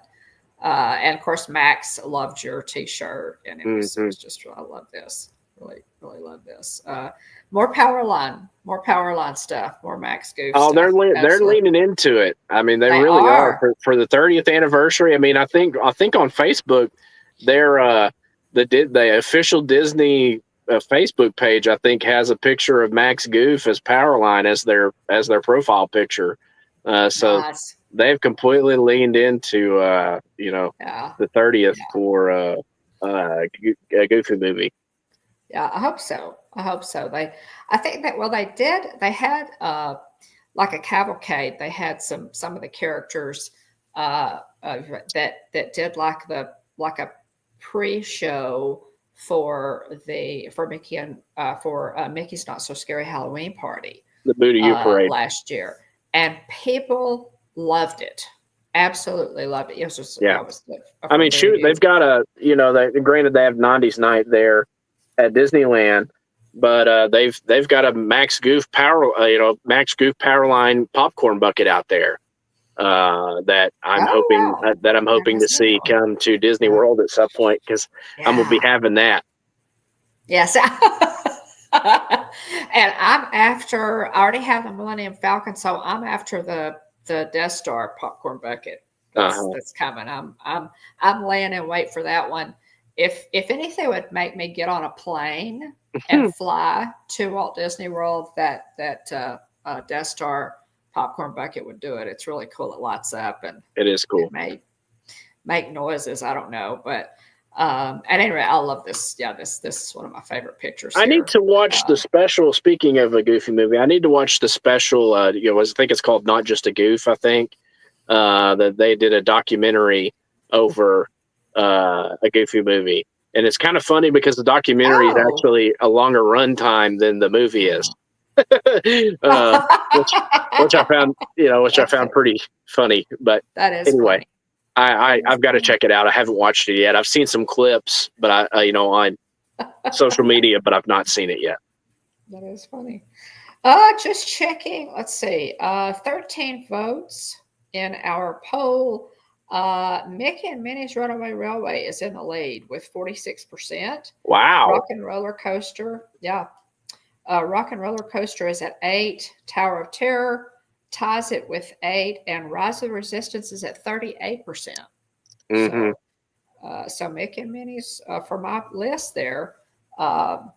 And of course, Max loved your t-shirt, and it was just, I love this. Really, really love this. More Powerline stuff, more Max Goof stuff. They're leaning into it. I mean, they really are for the 30th anniversary. I mean, I think on Facebook, they're the official Disney Facebook page, I think, has a picture of Max Goof as Powerline as their profile picture. So nice. They've completely leaned into the 30th for a Goofy movie. Yeah, I hope so. I think that they had like a cavalcade. They had some of the characters that did like a pre-show for Mickey and for Mickey's Not So Scary Halloween Party, the Booty-U parade last year, and people loved it. Absolutely loved it. It was just, I mean, shoot, they've got granted they have 90s night there at Disneyland, but they've got a Max Goof Powerline popcorn bucket out there that I'm hoping to see come to Disney World at some point, because I'm gonna be having that. Yes. And I already have the Millennium Falcon, so I'm after the Death Star popcorn bucket. Uh-huh. That's coming. I'm laying in wait for that one. If anything would make me get on a plane and fly to Walt Disney World, that Death Star popcorn bucket would do it. It's really cool. It lights up and It is it cool. may make noises. I don't know, but at any rate, I love this. Yeah, this is one of my favorite pictures I need here. to watch the special. Speaking of a Goofy movie, I need to watch the special. I think it's called Not Just a Goof. I think that they did a documentary over a Goofy movie, and it's kind of funny because the documentary is Oh, actually a longer runtime than the movie is, which I found which I that's found pretty funny. But that is anyway, funny. That is I've got to funny. check it out. I haven't watched it yet. I've seen some clips, but on social media, but I've not seen it yet. That is funny. Just checking. Let's see. 13 votes in our poll. Mickey and Minnie's Runaway Railway is in the lead with 46%. Wow. Rock and Roller Coaster, yeah. Rock and Roller Coaster is at 8. Tower of Terror ties it with 8, and Rise of the Resistance is at 38%. Mm-hmm. So Mickey and Minnie's for my list there. Um,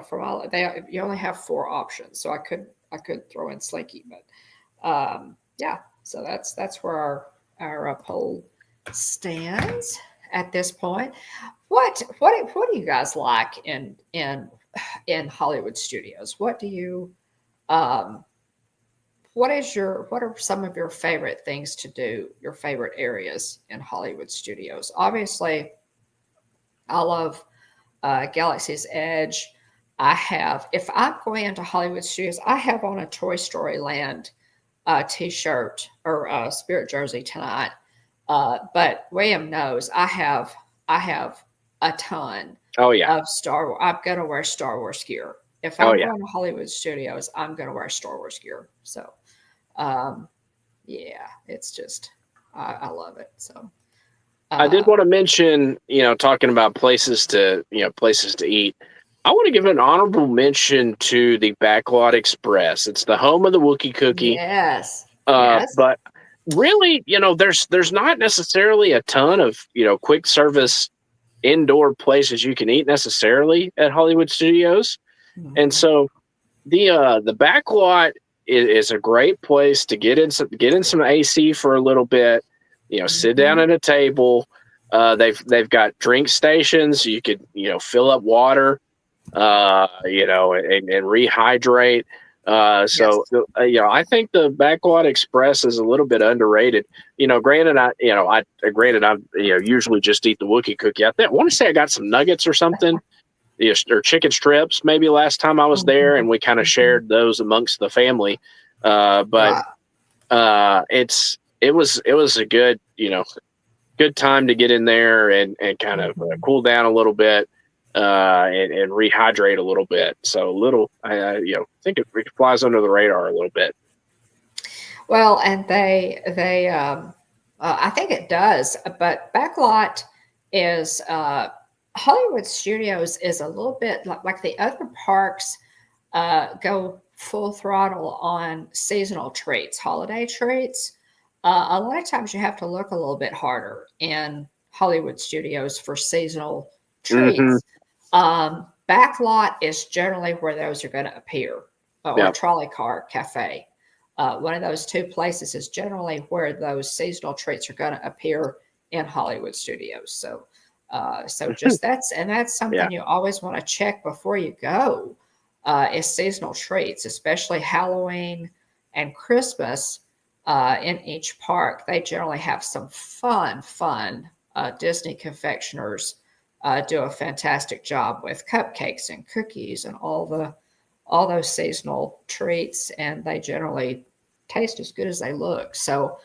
for my you only have 4 options, so I could throw in Slinky, but yeah. So that's where our poll stands at this point. What do you guys like in Hollywood Studios? What do you what are some of your favorite things to do? Your favorite areas in Hollywood Studios? Obviously, I love Galaxy's Edge. If I'm going into Hollywood Studios, I have on a Toy Story Land t-shirt or spirit jersey tonight. But William knows I have a ton Oh yeah. of Star Wars. I'm gonna wear Star Wars gear. If Oh I'm yeah. going to Hollywood Studios, I'm gonna wear Star Wars gear. So, um, yeah, it's just I love it. So, I did uh, want to mention, talking about places to eat. I want to give an honorable mention to the Backlot Express. It's the home of the Wookiee Cookie. yes, yes. But really, there's not necessarily a ton of, quick service indoor places you can eat necessarily at Hollywood Studios. And Mhm. so the Backlot is a great place to get in some AC for a little bit, sit down Mhm. at a table. They've got drink stations. You could, fill up water, and rehydrate. So, Yes. I think the Backlot Express is a little bit underrated. Granted, I usually just eat the Wookiee cookie. I want to say I got some nuggets or something, or chicken strips maybe last time I was there, and Mhm. we kind of Mhm. shared those amongst the family. But Right. it was a good time to get in there and kind of Mhm. cool down a little bit, and rehydrate a little bit. So think it flies under the radar a little bit. Well, and I think it does, but Backlot is Hollywood Studios is a little bit like the other parks go full throttle on seasonal treats, holiday treats. A lot of times you have to look a little bit harder in Hollywood Studios for seasonal Mm-hmm. treats. Backlot is generally where those are going to appear, or Yeah. Trolley Car Cafe. One of those 2 places is generally where those seasonal treats are going to appear in Hollywood Studios. So just that's Yeah. something you always want to check before you go. Is seasonal treats, especially Halloween and Christmas. In each park, they generally have some fun. Disney confectioners do a fantastic job with cupcakes and cookies and all those seasonal treats, and they generally taste as good as they look. So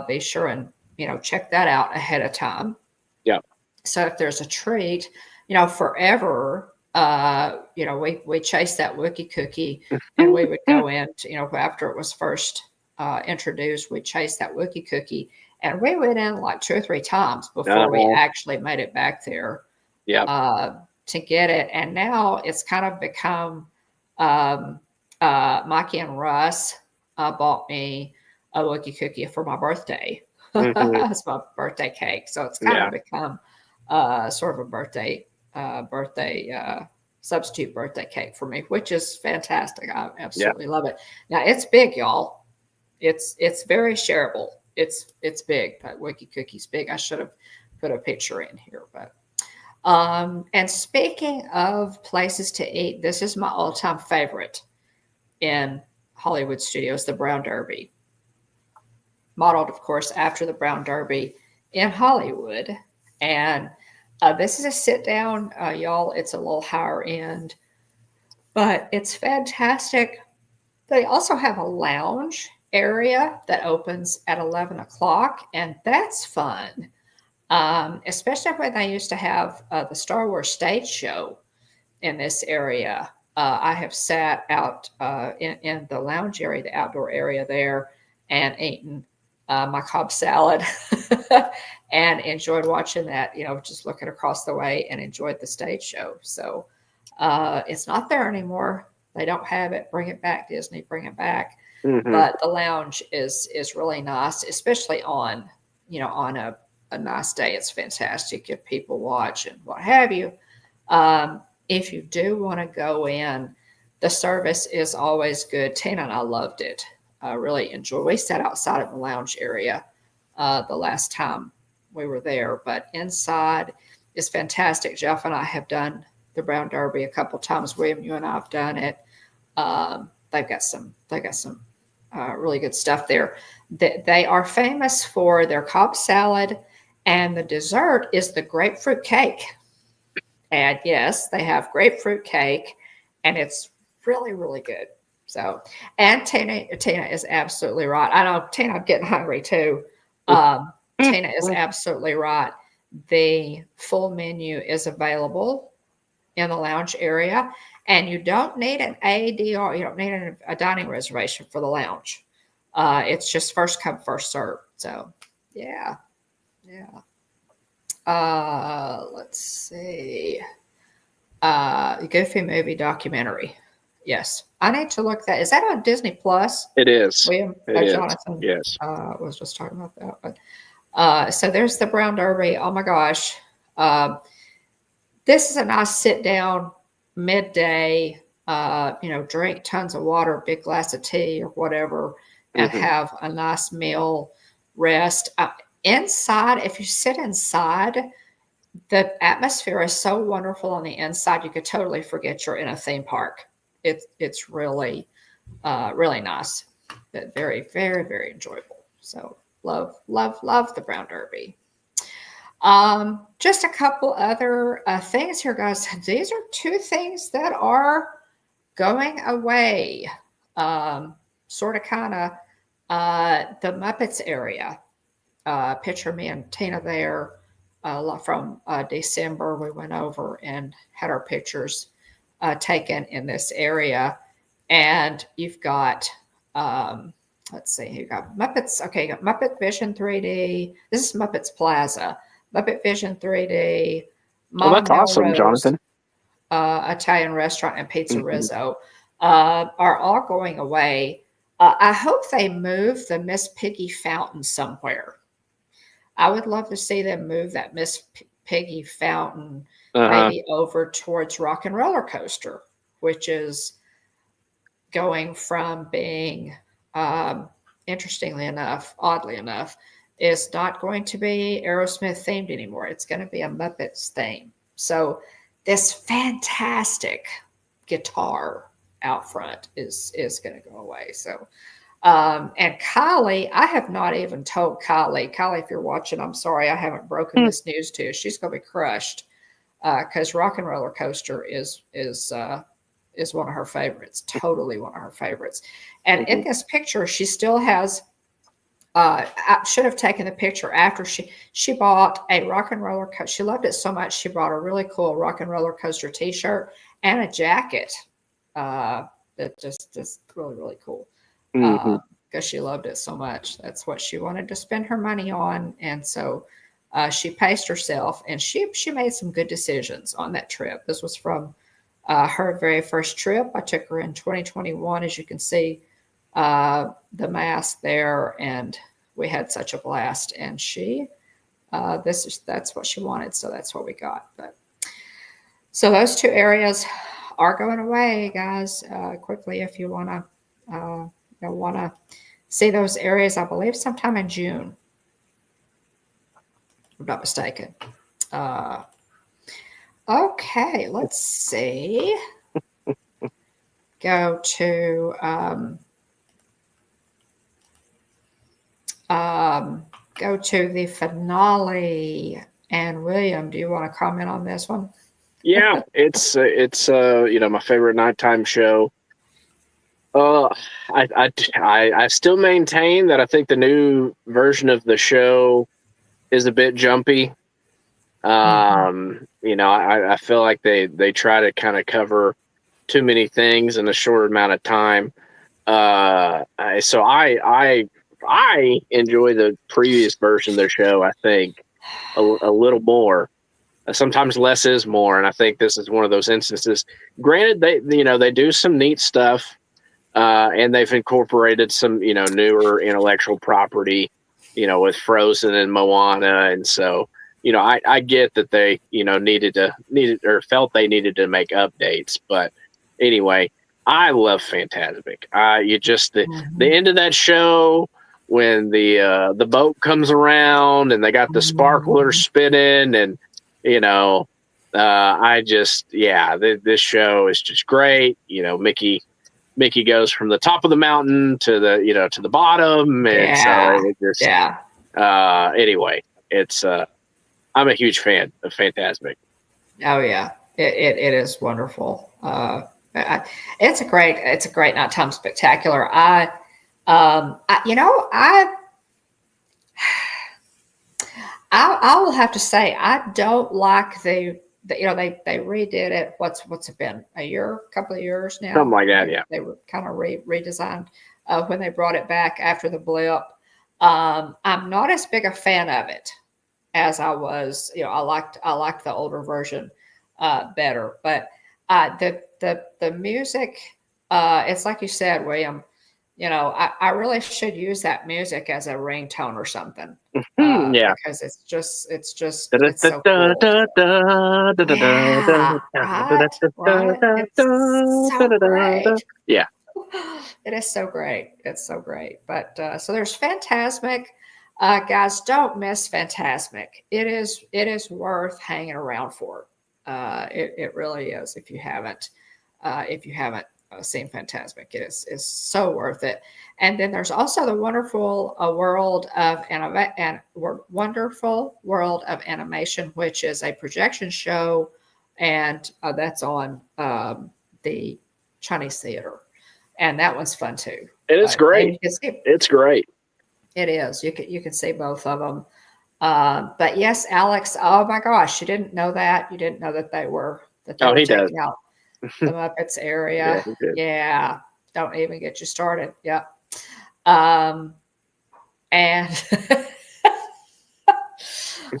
be sure and check that out ahead of time. Yeah. So if there's a treat, forever, we chased that Wookiee cookie, and we would go in, after it was first introduced, we chased that Wookiee cookie, and we went in like 2 or 3 times before we Uh-huh. actually made it back there. Yeah. to get it. And now it's kind of become, Mikey and Russ bought me a Wookie cookie for my birthday. Mhm. It's my birthday cake. So it's kind Yeah. of become sort of a birthday substitute birthday cake for me, which is fantastic. I Yeah. absolutely love it. Now it's big, y'all. It's very shareable. It's big. That Wookie cookie's big. I should have put a picture in here, but and speaking of places to eat, this is my all-time favorite in Hollywod Studios, the Brown Derby, modeled, of course, after the Brown Derby in Hollywood. And this is a sit down, y'all. It's a little higher end, but it's fantastic. They also have a lounge area that opens at 11 o'clock, and that's fun. Especially when they used to have the Star Wars stage show in this area. I have sat out in the lounge area, the outdoor area there, and eaten my Cobb salad and enjoyed watching that, just looking across the way and enjoyed the stage show. So it's not there anymore. They don't have it. Bring it back, Disney, bring it back. Mhm. But the lounge is really nice, especially on a nice day. It's fantastic if people watch and what have you. If you do want to go in, the service is always good. Tina and I loved it. I really enjoyed. We sat outside of the lounge area the last time we were there, but inside is fantastic. Jeff and I have done the Brown Derby a couple times. William, you and I have done it. They've got some really good stuff there. They are famous for their Cobb salad, and the dessert is the grapefruit cake. And yes, they have grapefruit cake, and it's really, really good. So, and Tina is absolutely right. I know, Tina, I'm getting hungry too. Tina is absolutely right. The full menu is available in the lounge area, and you don't need an ADR. You don't need a dining reservation for the lounge. It's just first come, first serve. So, yeah, yeah. Let's see. Goofy movie documentary. Yes, I need to look that. Is that on Disney Plus? It is. William, It is. Jonathan, Yes. was just talking about that. But so there's the Brown Derby. Oh my gosh, this is a nice sit down midday. Drink tons of water, big glass of tea or whatever, and Mhm. have a nice meal. Rest inside. If you sit inside, the atmosphere is so wonderful on the inside. You could totally forget you're in a theme park. It's really really nice, but very, very, very enjoyable. So love, love, love the Brown Derby. Just a couple other things here, guys. These are two things that are going away. Sort of, kind of, the Muppets area. Picture me and Tina there from December. We went over and had our pictures taken in this area. And you've got, let's see, you got Muppets. Okay, you got Muppet Vision 3D. This is Muppets Plaza. Muppet Vision 3D. Well, Mama that's awesome, Melrose, Jonathan. Italian Restaurant, and Pizza Mhm. Rizzo are all going away. I hope they move the Miss Piggy fountain somewhere. I would love to see them move that Miss Piggy fountain Uh-huh. maybe over towards Rock and Roller Coaster, which is going from being, interestingly enough, oddly enough, is not going to be Aerosmith themed anymore. It's going to be a Muppets theme. So this fantastic guitar out front is going to go away. So and Kylie, I have not even told Kylie. Kylie, if you're watching, I'm sorry I haven't broken this news to you. She's going to be crushed because Rock and Roller Coaster is one of her favorites. Totally one of her favorites. And in this picture, she still has. I should have taken the picture after she bought a Rock and Roller Coaster. She loved it so much she bought a really cool Rock and Roller Coaster T-shirt and a jacket. That just really, really cool. Mhm. Because she loved it so much. That's what she wanted to spend her money on. And so She paced herself, and she made some good decisions on that trip. This was from her very first trip. I took her in 2021, as you can see the mask there, and we had such a blast. And she, that's what she wanted, so that's what we got. But so those two areas are going away, guys. Quickly, if you want to see those areas, I believe sometime in June. If I'm not mistaken. Okay, let's see. Go to the finale. And William, do you want to comment on this one? Yeah, it's my favorite nighttime show. I still maintain that I think the new version of the show is a bit jumpy. I feel like they try to kind of cover too many things in a short amount of time. So I enjoy the previous version of the show. I think a little more. Sometimes less is more, and I think this is one of those instances. Granted, they do some neat stuff, and they've incorporated some newer intellectual property, with Frozen and Moana, and so I get that they needed or felt they needed to make updates, but anyway, I love Fantasmic. The end of that show when the boat comes around and they got the sparklers spinning and this show is just great. Mickey goes from the top of the mountain to the bottom, and so it just anyway, it's I'm a huge fan of Fantasmic. Oh yeah, it is wonderful. It's a great nighttime spectacular. I will have to say I don't like they redid it. What's it been, a couple of years now? Something like that, yeah. They were kind of redesigned when they brought it back after the blip. I'm not as big a fan of it as I was. I liked the older version better, but the music, it's like you said, William. I really should use that music as a ringtone or something. Because it's so cool. Yeah, right? It's so great. Yeah. It is so great. It's so great. But so there's Fantasmic. Guys, don't miss Fantasmic. It is worth hanging around for. It really is. If you haven't seen Fantasmic, it is so worth it. And then there's also the wonderful world of animation, which is a projection show, and that's on the Chinese theater, and that one's fun too. It is great. It's great. It is. You can see both of them. But yes, Alex. Oh my gosh, you didn't know that. You didn't know that they were taking out the Muppets area. Yeah. Don't even get you started. Yeah. And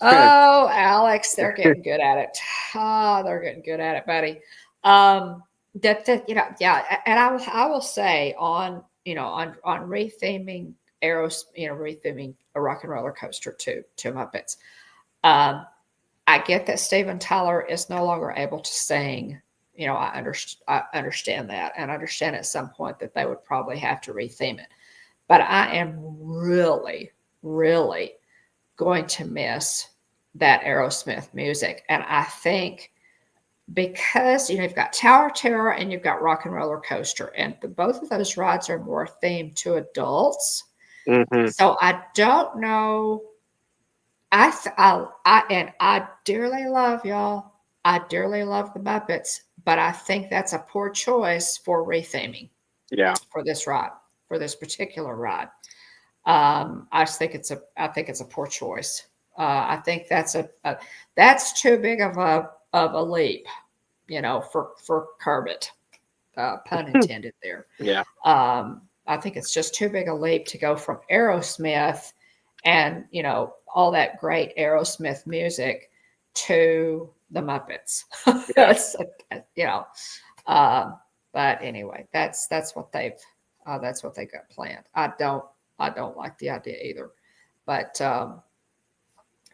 oh, Alex, they're getting good at it. Oh, they're getting good at it, buddy. And I will say on retheming retheming a Rock and Roller Coaster to Muppets. I get that Steven Tyler is no longer able to sing. I understand that, and I understand at some point that they would probably have to retheme it. But I am really, really going to miss that Aerosmith music. And I think because, you've got Tower of Terror and you've got Rock and Roller Coaster, and both of those rides are more themed to adults. Mm-hmm. So I don't know. I dearly love y'all. I dearly love the Muppets, but I think that's a poor choice for retheming. Yeah. For this ride, for this particular ride, I think it's a poor choice. I think that's too big of a leap, for Kermit. Pun intended there. Yeah. I think it's just too big a leap to go from Aerosmith and all that great Aerosmith music to the Muppets. Yeah. you know, uh, but anyway, that's what they've that's what they got planned. I don't like the idea either, but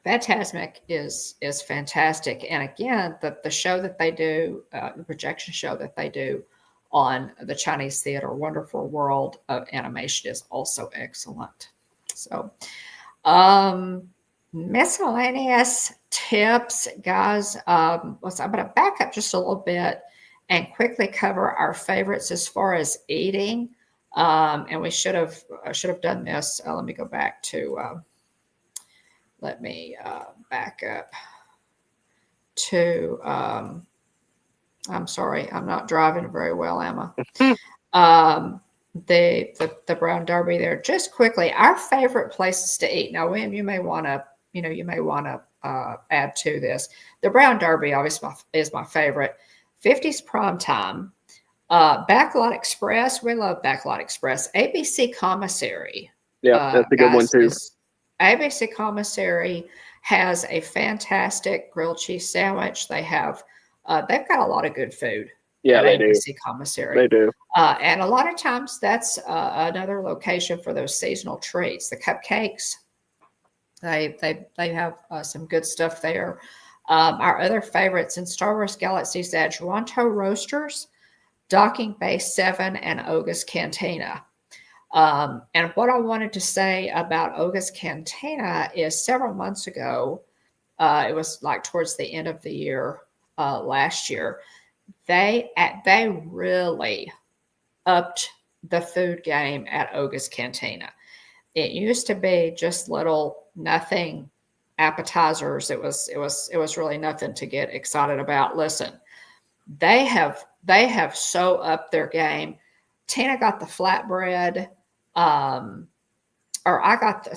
Fantasmic is fantastic. And again, the show that they do, the projection show that they do on the Chinese Theater Wonderful World of Animation is also excellent. So, miscellaneous tips, guys. I'm going to back up just a little bit and quickly cover our favorites as far as eating. And we should have done this. Let me go back to. Let me back up to. I'm sorry, I'm not driving very well, Emma. The Brown Derby there. Just quickly, our favorite places to eat. Now, William, you may want to add to this. The Brown Derby obviously is my favorite. 50s Prime Time. Backlot Express. We love Backlot Express. ABC Commissary. Yeah, that's a good one too. ABC Commissary has a fantastic grilled cheese sandwich. They've got a lot of good food. Yeah, they ABC do. Commissary. They do. And a lot of times that's another location for those seasonal treats. The cupcakes, they have some good stuff there. Our other favorites in Star Wars Galaxy's Edge, Ronto Roasters, Docking Bay 7, and Oga's Cantina. And what I wanted to say about Oga's Cantina is several months ago, it was like towards the end of the year last year, they really upped the food game at Oga's Cantina. It used to be just little nothing appetizers. It was really nothing to get excited about. Listen, they have so upped their game. Tina got the flatbread. Or I got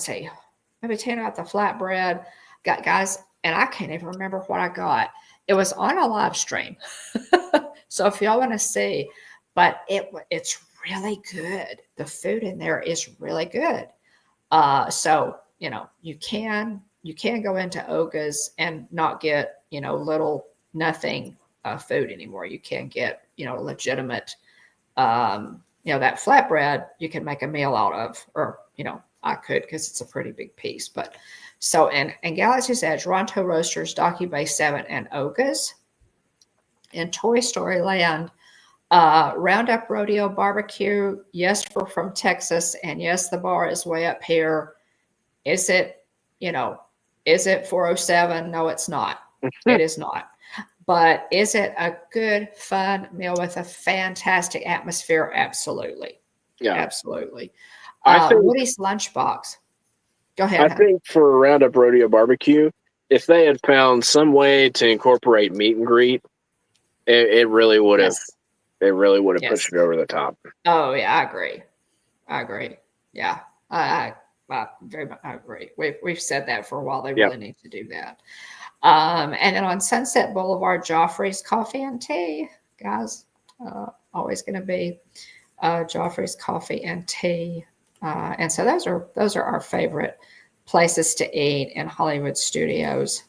maybe Tina got the flatbread, guys, and I can't even remember what I got. It was on a live stream. So if y'all want to see, but it's really good. The food in there is really good. So, you can go into Oga's and not get, little nothing food anymore. You can get, legitimate, that flatbread you can make a meal out of, or, I could because it's a pretty big piece. But so, and Galaxy's Edge, Ronto Roasters, Docky Bay 7, and Oga's. In Toy Story Land, Roundup Rodeo Barbecue. Yes, we're from Texas, and yes, the bar is way up here. Is it 407? No, it's not. It is not. But is it a good, fun meal with a fantastic atmosphere? Absolutely. Yeah. Absolutely. I think Woody's Lunchbox. Go ahead. I think for Roundup Rodeo Barbecue, if they had found some way to incorporate meet and greet, it really would have. Yes. It really would have Yes. pushed it over the top. Oh yeah, I agree. Yeah, I very much agree. We've said that for a while. They really need to do that. And then on Sunset Boulevard, Joffrey's Coffee and Tea, guys. Always going to be Joffrey's Coffee and Tea. And so those are our favorite places to eat in Hollywod Studios.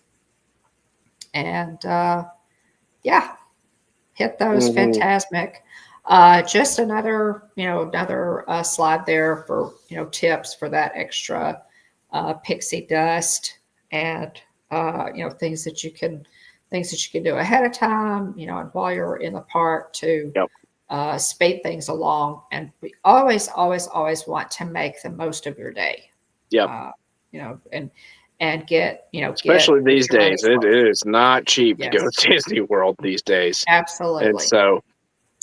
And hit those. Fantastic. Just another slide there for tips for that extra pixie dust and things that you can do ahead of time, and while you're in the park to speed things along. And we always want to make the most of your day. And get especially these days, it is not cheap to go to Disney World these days. Absolutely. And so,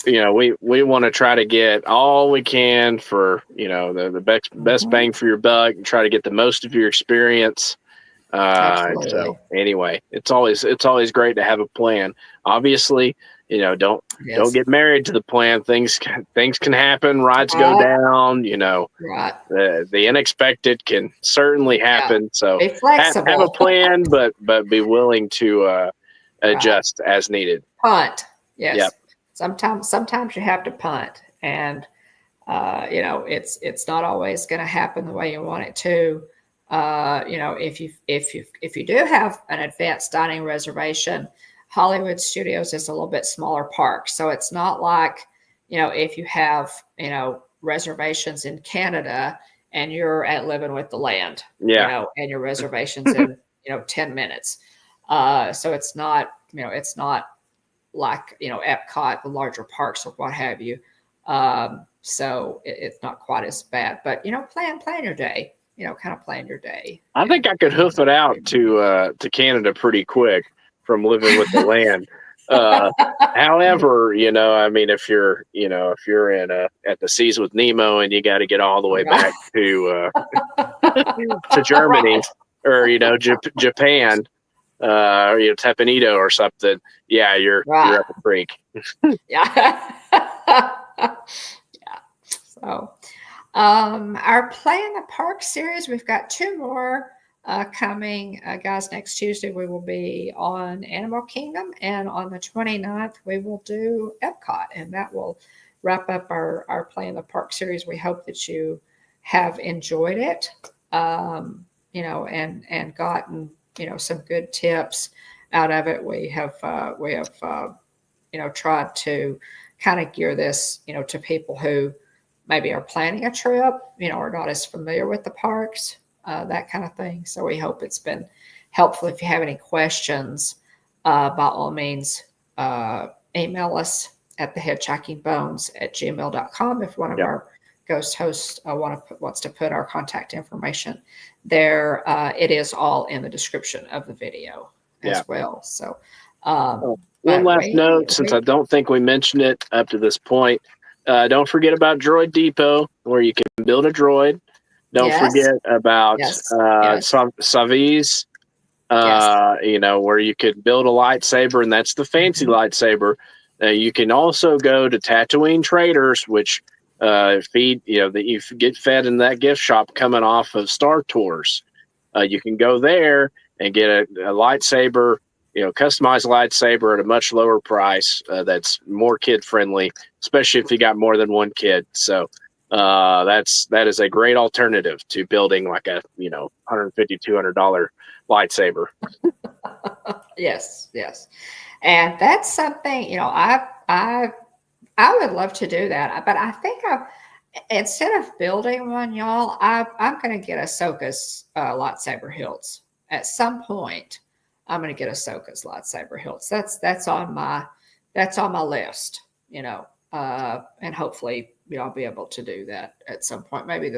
we want to try to get all we can for the best bang for your buck, and try to get the most of your experience. So anyway, it's always great to have a plan. Obviously, don't get married to the plan. Things can happen. Rides go down. Right. The unexpected can certainly happen. So be flexible. Have a plan, but be willing to adjust as needed. Punt. Yes. Yep. Sometimes you have to punt, and it's not always going to happen the way you want it to. If you do have an advanced dining reservation, Hollywod Studios is a little bit smaller park, so it's not like if you have reservations in Canada and you're at Living with the Land, and your reservations in 10 minutes. So it's not like Epcot, the larger parks or what have you. So it's not quite as bad, but plan your day. Kind of plan your day. I think I could hoof it out to Canada pretty quick from Living with the Land. However, I mean, if you're in at the Seas with Nemo and you got to get all the way back to to Germany or Japan, Tepanito or something, you're up a creek. Yeah. Yeah. So, our Play in the Park series, we've got 2 more coming. Guys, next Tuesday we will be on Animal Kingdom, and on the 29th we will do Epcot, and that will wrap up our Play in the Park series. We hope that you have enjoyed it, and gotten some good tips out of it. We have tried to kind of gear this to people who maybe are planning a trip, are not as familiar with the parks, that kind of thing. So we hope it's been helpful. If you have any questions, by all means, email us at thehitchhikingbones@gmail.com. If one of our ghost hosts wants to put our contact information there, it is all in the description of the video as well. So, one last note, since I don't think we mentioned it up to this point, don't forget about Droid Depot, where you can build a droid. Don't forget about Savi's, where you could build a lightsaber, and that's the fancy lightsaber. You can also go to Tatooine Traders, which feed, that you get fed in that gift shop coming off of Star Tours. You can go there and get a lightsaber, customized lightsaber at a much lower price. That's more kid friendly, especially if you got more than one kid. So that is a great alternative to building like a $150, $200 lightsaber. Yes, and that's something I would love to do that, but I think instead of building one, y'all, I'm going to get Ahsoka's lightsaber hilts at some point. I'm going to get Ahsoka's lightsaber hilts. That's on my list, and hopefully I'll be able to do that at some point. Maybe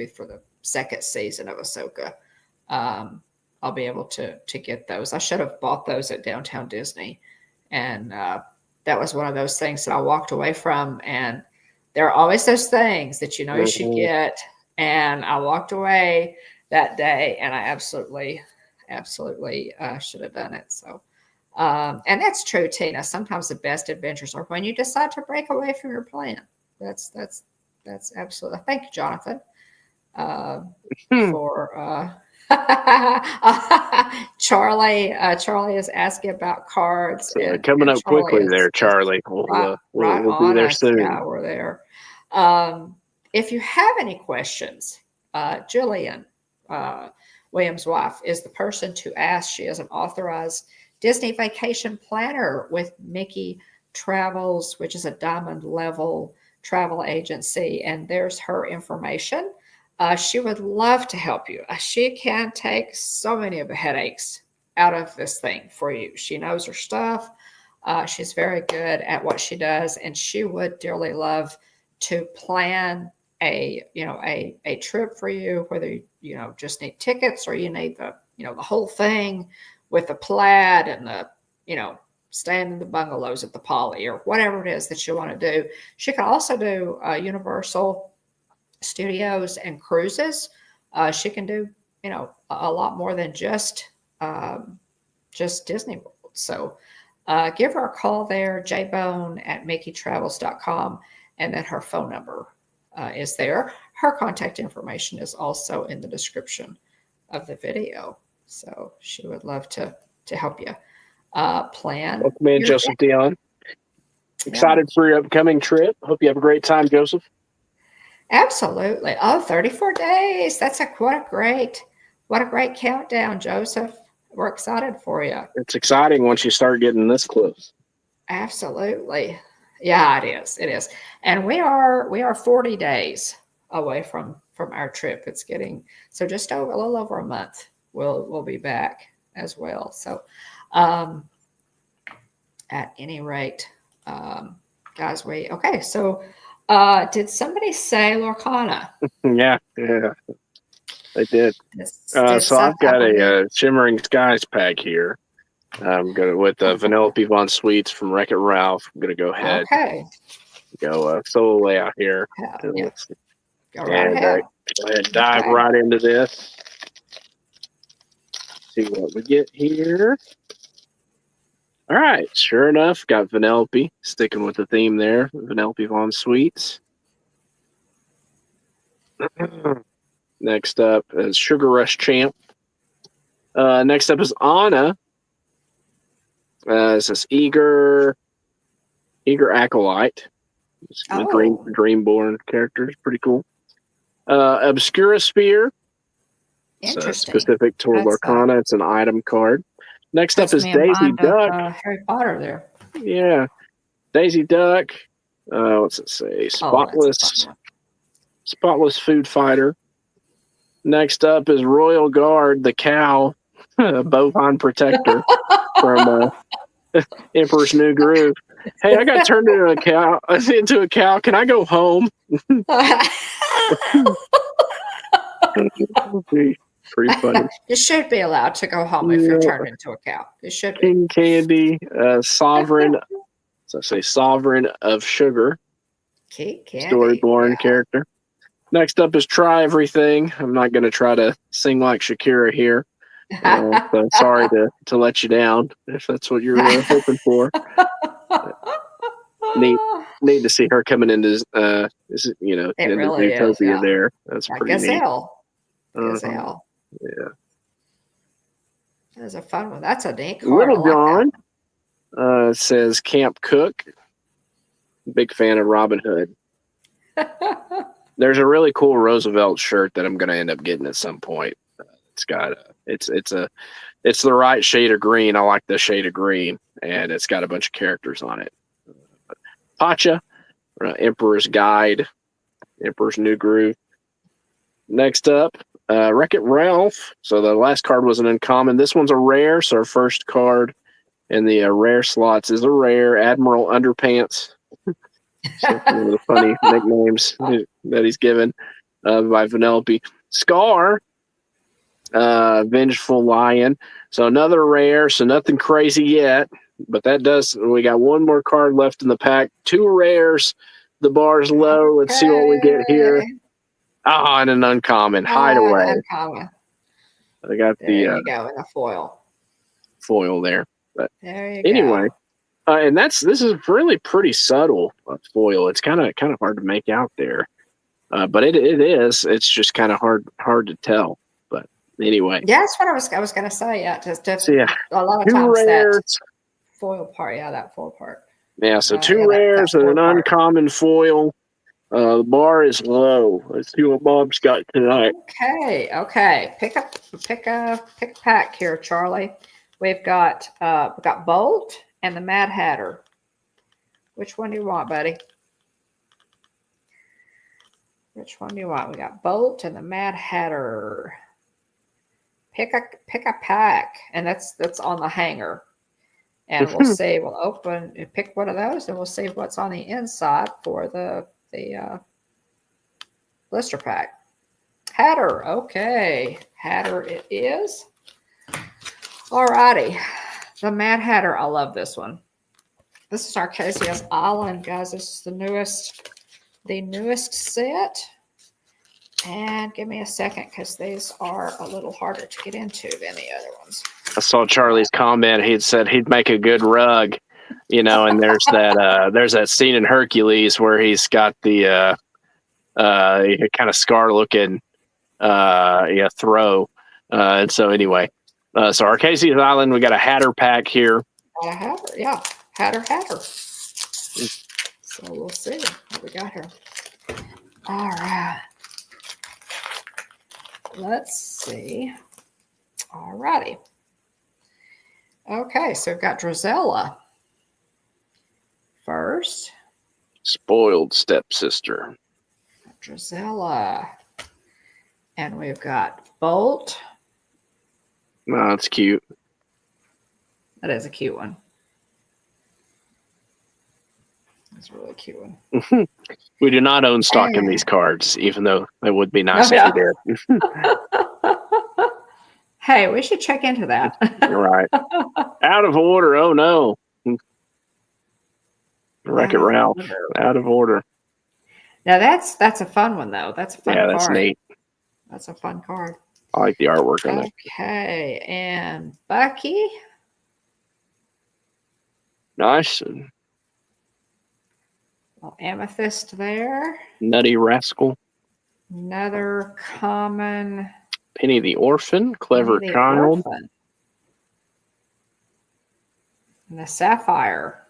for the second season of Ahsoka, I'll be able to get those. I should have bought those at Downtown Disney, and that was one of those things that I walked away from. And there are always those things that you should get, and I walked away that day, and I absolutely should have done it. So, and that's true, Tina. Sometimes the best adventures are when you decide to break away from your plan. That's absolutely. Thank you, Jonathan, for Charlie. Charlie is asking about cards. Coming up quickly there, Charlie. We'll be there soon. Yeah, we're there. If you have any questions, Jillian, William's wife, is the person to ask. She is an authorized Disney vacation planner with Mickey Travels, which is a diamond level travel agency, and there's her information. She would love to help you. She can take so many of the headaches out of this thing for you. She knows her stuff. She's very good at what she does, and she would dearly love to plan a trip for you, whether you just need tickets or you need the whole thing with the plaid and the staying in the bungalows at the Poly or whatever it is that you want to do. She can also do Universal Studios and cruises. She can do a lot more than just Disney World. So give her a call there, jbone@mickeytravels.com, and then her phone number is there. Her contact information is also in the description of the video. So she would love to help you plan. Welcome in, Joseph Dion. Excited for your upcoming trip. Hope you have a great time, Joseph. Absolutely. Oh, 34 days. That's what a great What a great countdown, Joseph. We're excited for you. It's exciting once you start getting this close. Absolutely. Yeah, it is. It is. And we are 40 days away from our trip. It's getting so just over a little over a month. We'll be back as well. So um at any rate, guys, we okay. So did somebody say Lorcana? Yeah, I did. Did So Seth I've got Applebee's? a Shimmering Skies pack here. I'm gonna with Vanellope Von Sweets from Wreck-It Ralph. I'm gonna go ahead, Okay. go solo layout here, and Yeah. let's Go right and ahead. go ahead and dive Okay. right into this. See what we get here. All right, sure enough, got Vanellope sticking with the theme there. Vanellope Von Sweets. Next up is Sugar Rush Champ. Next up is Anna. It says Eager Acolyte. It's a Oh, Dreamborn character. It's pretty cool. Obscura Spear. It's interesting. specific to Lorcana. It's an item card. Next up Puts is me in Daisy mind of Duck. Harry Potter there. Yeah, Daisy Duck. What's it say? Oh, that's a fun one. Spotless Food Fighter. Next up is Royal Guard, the cow, bovine protector from Emperor's New Groove. Hey, I got turned into a cow. Into a cow. Can I go home? Pretty funny. You should be allowed to go home if you're turned into a cow. You should be. King Candy, Sovereign. So I say Sovereign of Sugar, King Candy. Storyborn character. Next up is Try Everything. I'm not going to try to sing like Shakira here. So sorry to let you down if that's what you're hoping for. Neat to see her coming into into really is, Zootopia yeah. there. That's pretty Gazelle. neat. Gazelle. Yeah. That is a fun one. That's a neat card. Little I like John says Camp Cook. Big fan of Robin Hood. that. There's a really cool Roosevelt shirt that I'm going to end up getting at some point. It's got it's the right shade of green. I like the shade of green, and it's got a bunch of characters on it. Pacha, Emperor's Guide, Emperor's New Groove. Next up, Wreck-It Ralph. So the last card was an uncommon. This one's a rare. So our first card in the rare slots is a rare Admiral Underpants. So one of the funny nicknames that he's given by Vanellope. Scar, Vengeful Lion. So another rare. So nothing crazy yet. But we got one more card left in the pack. 2 rares. The bar's low. Let's see what we get here. And an uncommon. Hideaway. Uncommon. I got there you go, in a foil there. But there you anyway, go. and this is really pretty subtle foil. It's kind of hard to make out there. But it is. It's just kind of hard to tell. But anyway. Yeah, that's what I was going to say. Yeah, just So yeah, a lot of 2 times rares. that foil part. Yeah, that foil part. Yeah, so 2 rares and an uncommon foil. The bar is low. Let's see what Bob's got tonight. Okay. Pick a pack here, Charlie. We've got Bolt and the Mad Hatter. Which one do you want, buddy? Which one do you want? We got Bolt and the Mad Hatter. Pick a pack, and that's on the hanger. And we'll see. We'll open and pick one of those, and we'll see what's on the inside for the blister pack. Hatter, okay. Hatter it is. Alrighty. The Mad Hatter, I love this one. This is Arcasia's Island, guys. This is the newest set. And give me a second because these are a little harder to get into than the other ones. I saw Charlie's comment. He'd said he'd make a good rug, and there's that scene in Hercules where he's got the kind of scar looking throw. And so anyway, so Arcasia's Island, we got a Hatter pack here. A Hatter, yeah. Hatter. So we'll see what we got here. All right. Let's see. All righty. Okay, so we've got Drizella first. Spoiled stepsister. Drizella. And we've got Bolt. No, that's cute. That is a cute one. That's a really cute one. We do not own stock in these cards, even though it would be nice if we did. Hey, we should check into that. Right. Out of order. Oh, no. Wreck-It Ralph. Out of order. Now, that's a fun one, though. That's a fun card. Yeah, that's neat. That's a fun card. I like the artwork on it. Okay, and Bucky. Nice. Well, Amethyst there. Nutty Rascal. Another common. Penny the Orphan. Clever Child. Orphan. And the Sapphire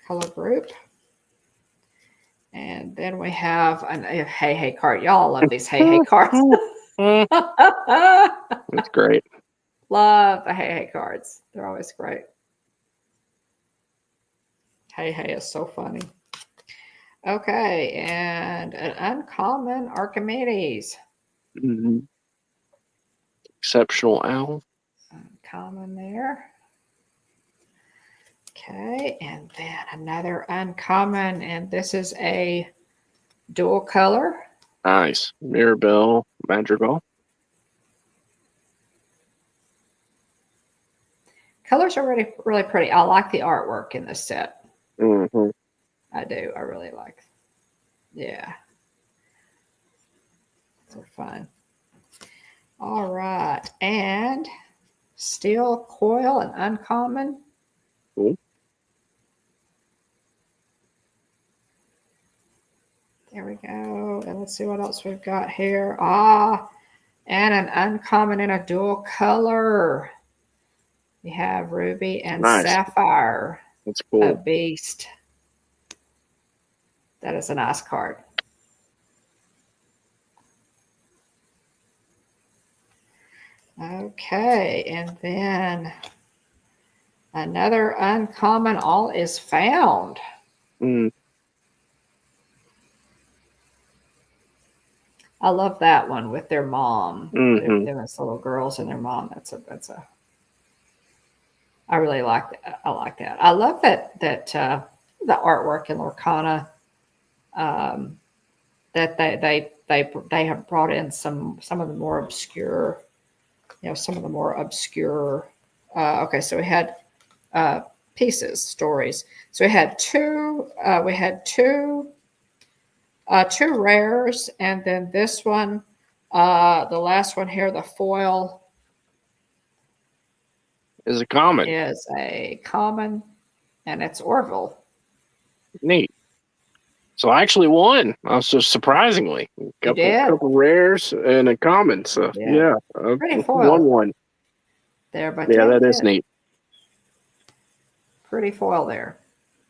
color group. And then we have a Hey Hey card. Y'all love these Hey Hey cards. That's great. Love the Hey Hey cards. They're always great. Hey Hey is so funny. Okay, and an uncommon Archimedes. Mm-hmm. Exceptional Owl. Uncommon there. Okay, and then another uncommon, and this is a dual color. Nice. Mirabelle Madrigal. Colors are really, really pretty. I like the artwork in this set. Mm-hmm. I do. I really like. Yeah. They're fun. All right. And steel coil and uncommon. Cool. There we go. And let's see what else we've got here. And an uncommon in a dual color. We have Ruby and Sapphire. That's cool. A beast. That is a nice card. Okay, and then another uncommon, All Is Found. Mm. I love that one with their mom. Mm-hmm. Those little girls and their mom. I really like that. I like that. I love that the artwork in Lorcana. That they have brought in some of the more obscure, okay, so we had stories. So we had two rares, and then this one, the last one here, the foil is a common. And it's Orville. Neat. So I actually won. I was just surprisingly a couple rares and a common. So yeah, pretty foil. 1-1 there, but yeah, that is neat. Pretty foil there.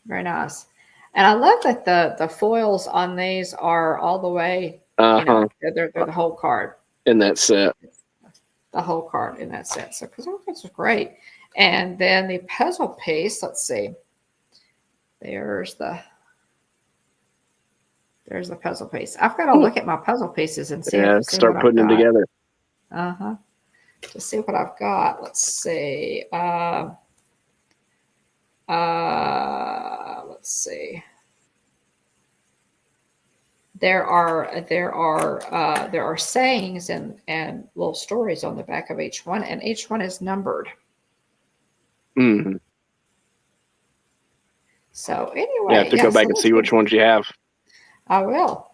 Very nice. And I love that the foils on these are all the way. They're the whole card in that set. The whole card in that set. So because this is great. And then the puzzle piece. Let's see. There's the puzzle piece. I've got to look at my puzzle pieces and see. Start putting them together. To see what I've got. Let's see. Let's see. There are sayings and little stories on the back of each one, and each one is numbered. Mm-hmm. So anyway, you have to go back and see which ones you have. I will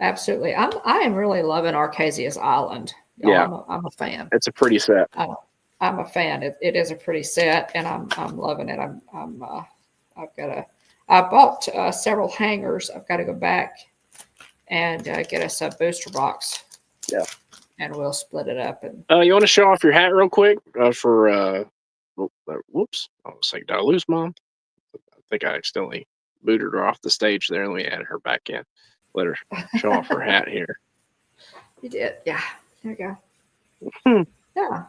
absolutely. I am really loving Arcasia's Island. I'm a fan. It's a pretty set. I'm a fan. It is a pretty set, and I'm loving it. I bought several hangers. I've got to go back and get us a booster box. Yeah, and we'll split it up. And you want to show off your hat real quick for whoops! I was like, did I lose Mom? I think I accidentally booted her off the stage there, and we added her back in. Let her show off her hat here. You did. Yeah. There you go. Hmm. Yeah.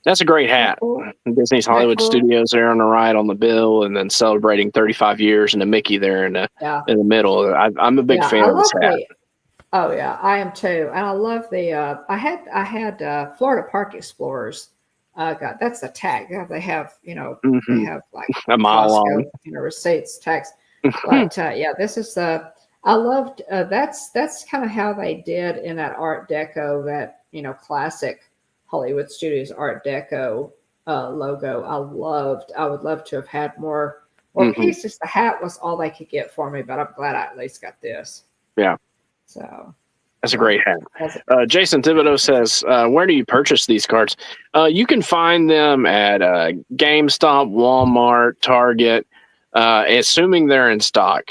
That's a great Very hat. cool. Disney's Very Hollywood cool. Studios there on the right on the bill, and then celebrating 35 years, and a Mickey there Yeah. in the middle. I'm a big Yeah. I fan of this love hat. the. Oh yeah, I am too, and I love the. I had Florida Park Explorers. God, that's the tag. Yeah, they have they Hmm. have like A mile long. Costco receipts tags, but yeah, this is the. I loved that's kind of how they did in that Art Deco, that classic Hollywood Studios Art Deco logo. I would love to have had more Hmm. pieces. The hat was all they could get for me, but I'm glad I at least got this. Yeah, So that's a yeah, great hat. that's Jason Thibodeau says, where do you purchase these cards? You can find them at GameStop, Walmart, Target, assuming they're in stock.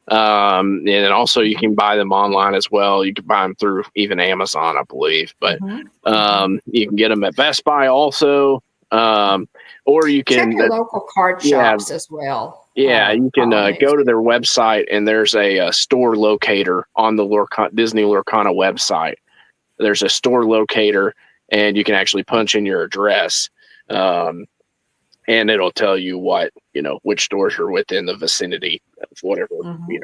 And then also you can buy them online as well. You can buy them through even Amazon, I believe. But hmm hmm you can get them at Best Buy also. Um, or you check can, your local card yeah, shops as well. yeah, you By can all means. go to their website, and there's a store locator on the Disney Lorcana website. There's a store locator, and you can actually punch in your address, um, and it'll tell you which stores are within the vicinity of whatever hmm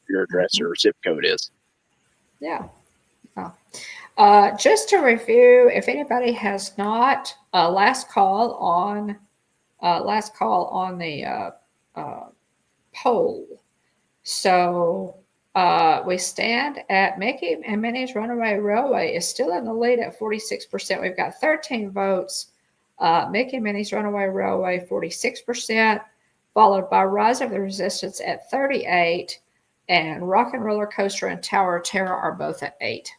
your address hmm or zip code is. Yeah. Yeah. Just to review, if anybody has not, last call on the uh, poll. So we stand at Mickey and Minnie's Runaway Railway is still in the lead at 46%. We've got 13 votes. Mickey and Minnie's Runaway Railway, 46%, followed by Rise of the Resistance at 38, and Rock and Roller Coaster and Tower of Terror are both at 8.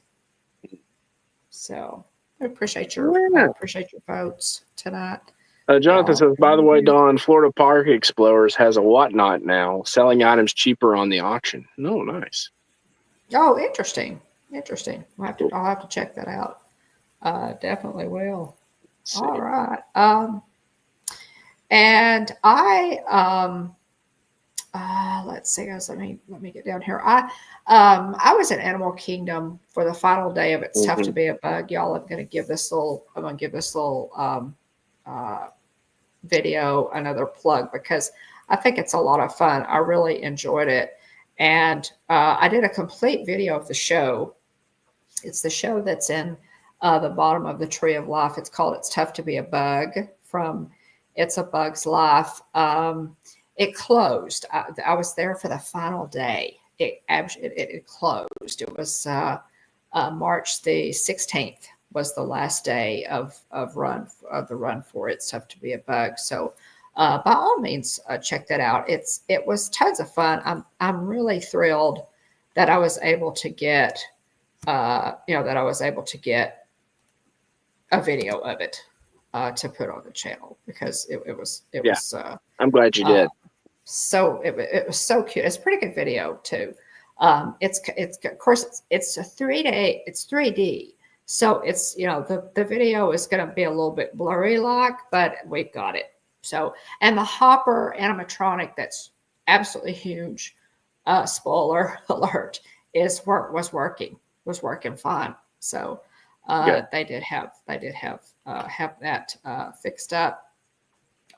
So I Yeah. appreciate your votes tonight. Jonathan Y'all says, by the really way, do. Don, Florida Park Explorers has a whatnot now, selling items cheaper on the auction. No, nice. Oh, interesting. Interesting. Cool. I'll have to check that out. Definitely will. Let's All see. right. And let's see, guys. Let me get down here. I was in Animal Kingdom for the final day of It's Tough to Mhm. Be a Bug. Y'all, I'm gonna give this little uh, video another plug because I think it's a lot of fun. I really enjoyed it, and I did a complete video of the show. It's the show that's in the bottom of the Tree of Life. It's called "It's Tough to Be a Bug" from "It's a Bug's Life." It closed. I was there for the final day. It closed. It was March the 16th was the last day of the run for It's Tough to Be a Bug. So by all means, check that out. It was tons of fun. I'm really thrilled that I was able to get a video of it to put on the channel because it Yeah, was I'm glad you uh, did. it was so cute. It's a pretty good video too. It's of course it's a 3D. It's 3D. So it's the video is going to be a little bit blurry like, but we've got it. So and the Hopper animatronic that's absolutely huge. Spoiler alert was working fine. So Good. they did have that fixed up.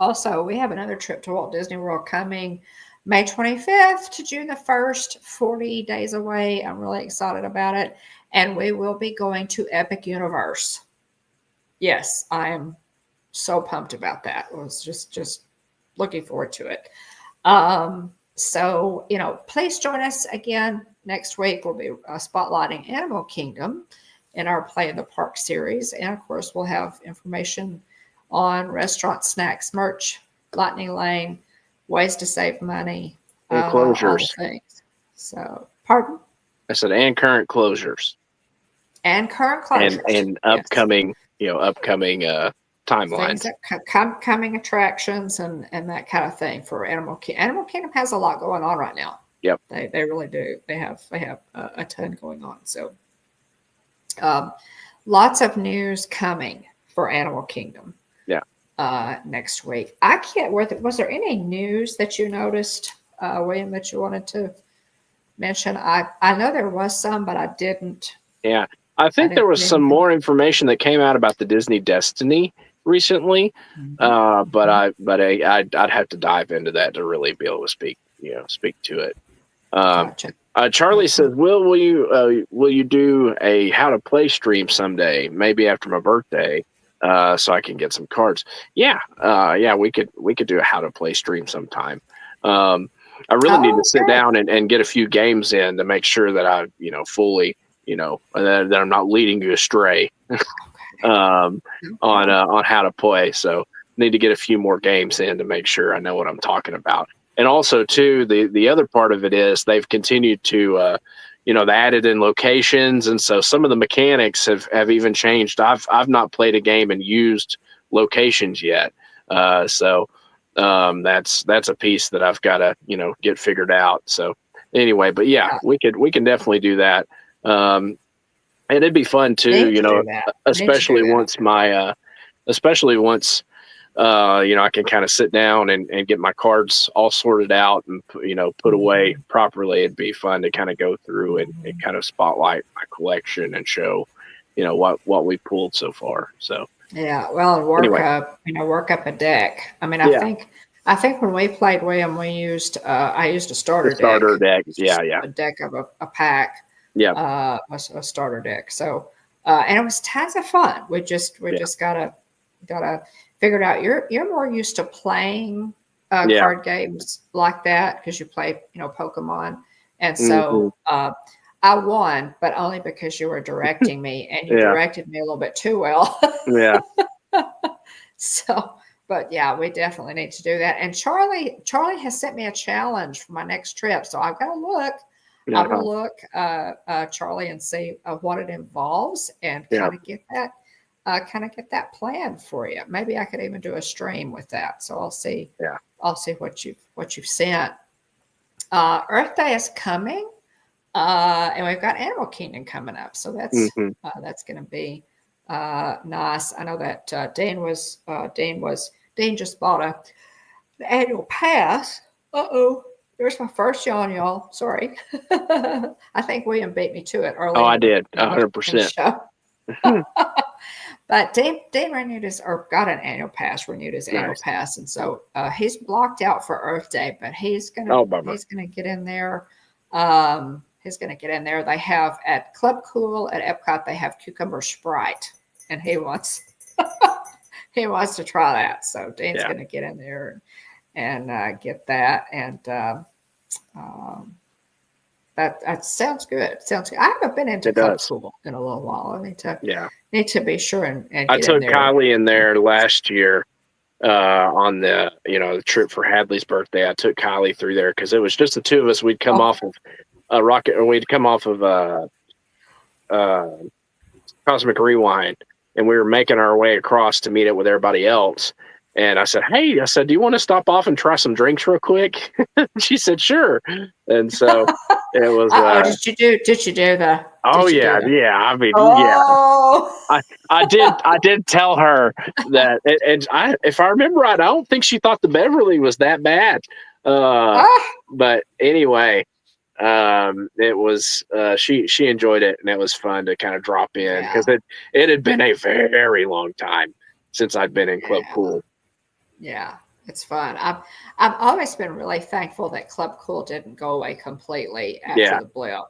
Also, we have another trip to Walt Disney World coming May 25th to June the 1st, 40 days away. I'm really excited about it. And we will be going to Epic Universe. Yes, I am so pumped about that. I was just looking forward to it. So, please join us again next week. We'll be spotlighting Animal Kingdom in our Play in the Park series. And of course, we'll have information on restaurant snacks, merch, Lightning Lane, ways to save money, And all the closures. things. So, pardon? I said, and current closures. And current and closures. and Yes. upcoming Things timelines. that coming attractions and that kind of thing for Animal Kingdom. Animal Kingdom has a lot going on right now. Yep. They really do. They have a ton going on. So um, lots of news coming for Animal Kingdom. Yeah. Next week. I can't. Was there any news that you noticed, William, that you wanted to mention? I know there was some, but I didn't Yeah. I I think there didn't was get some anything. more information that came out about the Disney Destiny recently. Mhm. I'd have to dive into that to really be able to speak to it. Um, Gotcha. Charlie Okay. says, will you do a how to play stream someday? Maybe after my birthday, so I can get some cards. Yeah, yeah, we could do a how to play stream sometime. I really need to sit Okay. down and get a few games in to make sure that I fully that I'm not leading you astray um, Okay. on how to play. So need to get a few more games in to make sure I know what I'm talking about. And also too, the other part of it is they've continued to they added in locations, and so some of the mechanics have even changed. I've not played a game and used locations yet. So that's a piece that I've got to get figured out. So anyway, but yeah, Yeah. we can definitely do that. And it'd be fun too, Need to do that. Need to do especially that. once I can kind of sit down and get my cards all sorted out and put away Mhm. properly. It'd be fun to kind of go through and kind of spotlight my collection and show what we pulled so far. So Yeah. Well, and anyway, work up a deck. I mean, yeah, I think when we played William, I used a the starter deck. starter deck. It's Yeah, just yeah, a deck of a pack, yeah, a starter deck. So, and it was tons of fun. We yeah, just gotta figure it out. You're more used to playing yeah. card games like that because you play Pokemon, and Hmm. so I won, but only because you were directing me, and you Yeah, directed me a little bit too well. yeah. So, but yeah, we definitely need to do that. And Charlie has sent me a challenge for my next trip, so I've got to look. I will Uh-huh. look, Charlie, and see what it involves, and Yeah, kind of get that planned for you. Maybe I could even do a stream with that. So I'll see. yeah. I'll see what you've sent. Earth Day is coming, and we've got Animal Kingdom coming up, so Hmm. that's going to be nice. I know that Dean just bought an annual pass. Uh-oh, there's my first yawn, y'all. Sorry. I think William beat me to it Oh, early I did in the 100%. show. But Dean renewed his or got an annual pass, renewed his annual Nice. pass, and so he's blocked out for Earth Day, but Oh, bummer. he's gonna get in there. He's gonna get in there. They have at Club Cool at Epcot, they have cucumber Sprite, and he wants to try that. So Dean's Yeah, gonna get in there and get that, and um, that sounds good. Sounds good. I haven't been into it Club does. Cool in a little while. I Yeah. need to be sure and I get in took there. Kylie in there last year on the trip for Hadley's birthday. I took Kylie through there because it was just the two of us. We'd come Oh, off of Rocket, or we'd come off of uh, Cosmic Rewind, and we were making our way across to meet up with everybody else. And I said, "Hey," I said, "do you want to stop off and try some drinks real quick?" She said, "Sure." And so it was. oh, Oh did you do yeah, the, yeah. I mean, yeah. oh, I did tell her that, and if I remember right, I don't think she thought the Beverly was that bad. Uh, ah, but anyway, it was she enjoyed it, and it was fun to kind of drop in yeah, because it had been a very long time since I'd been in Club yeah, Cool. yeah. It's fun. I've always been really thankful that Club Cool didn't go away completely after Yeah, the blip.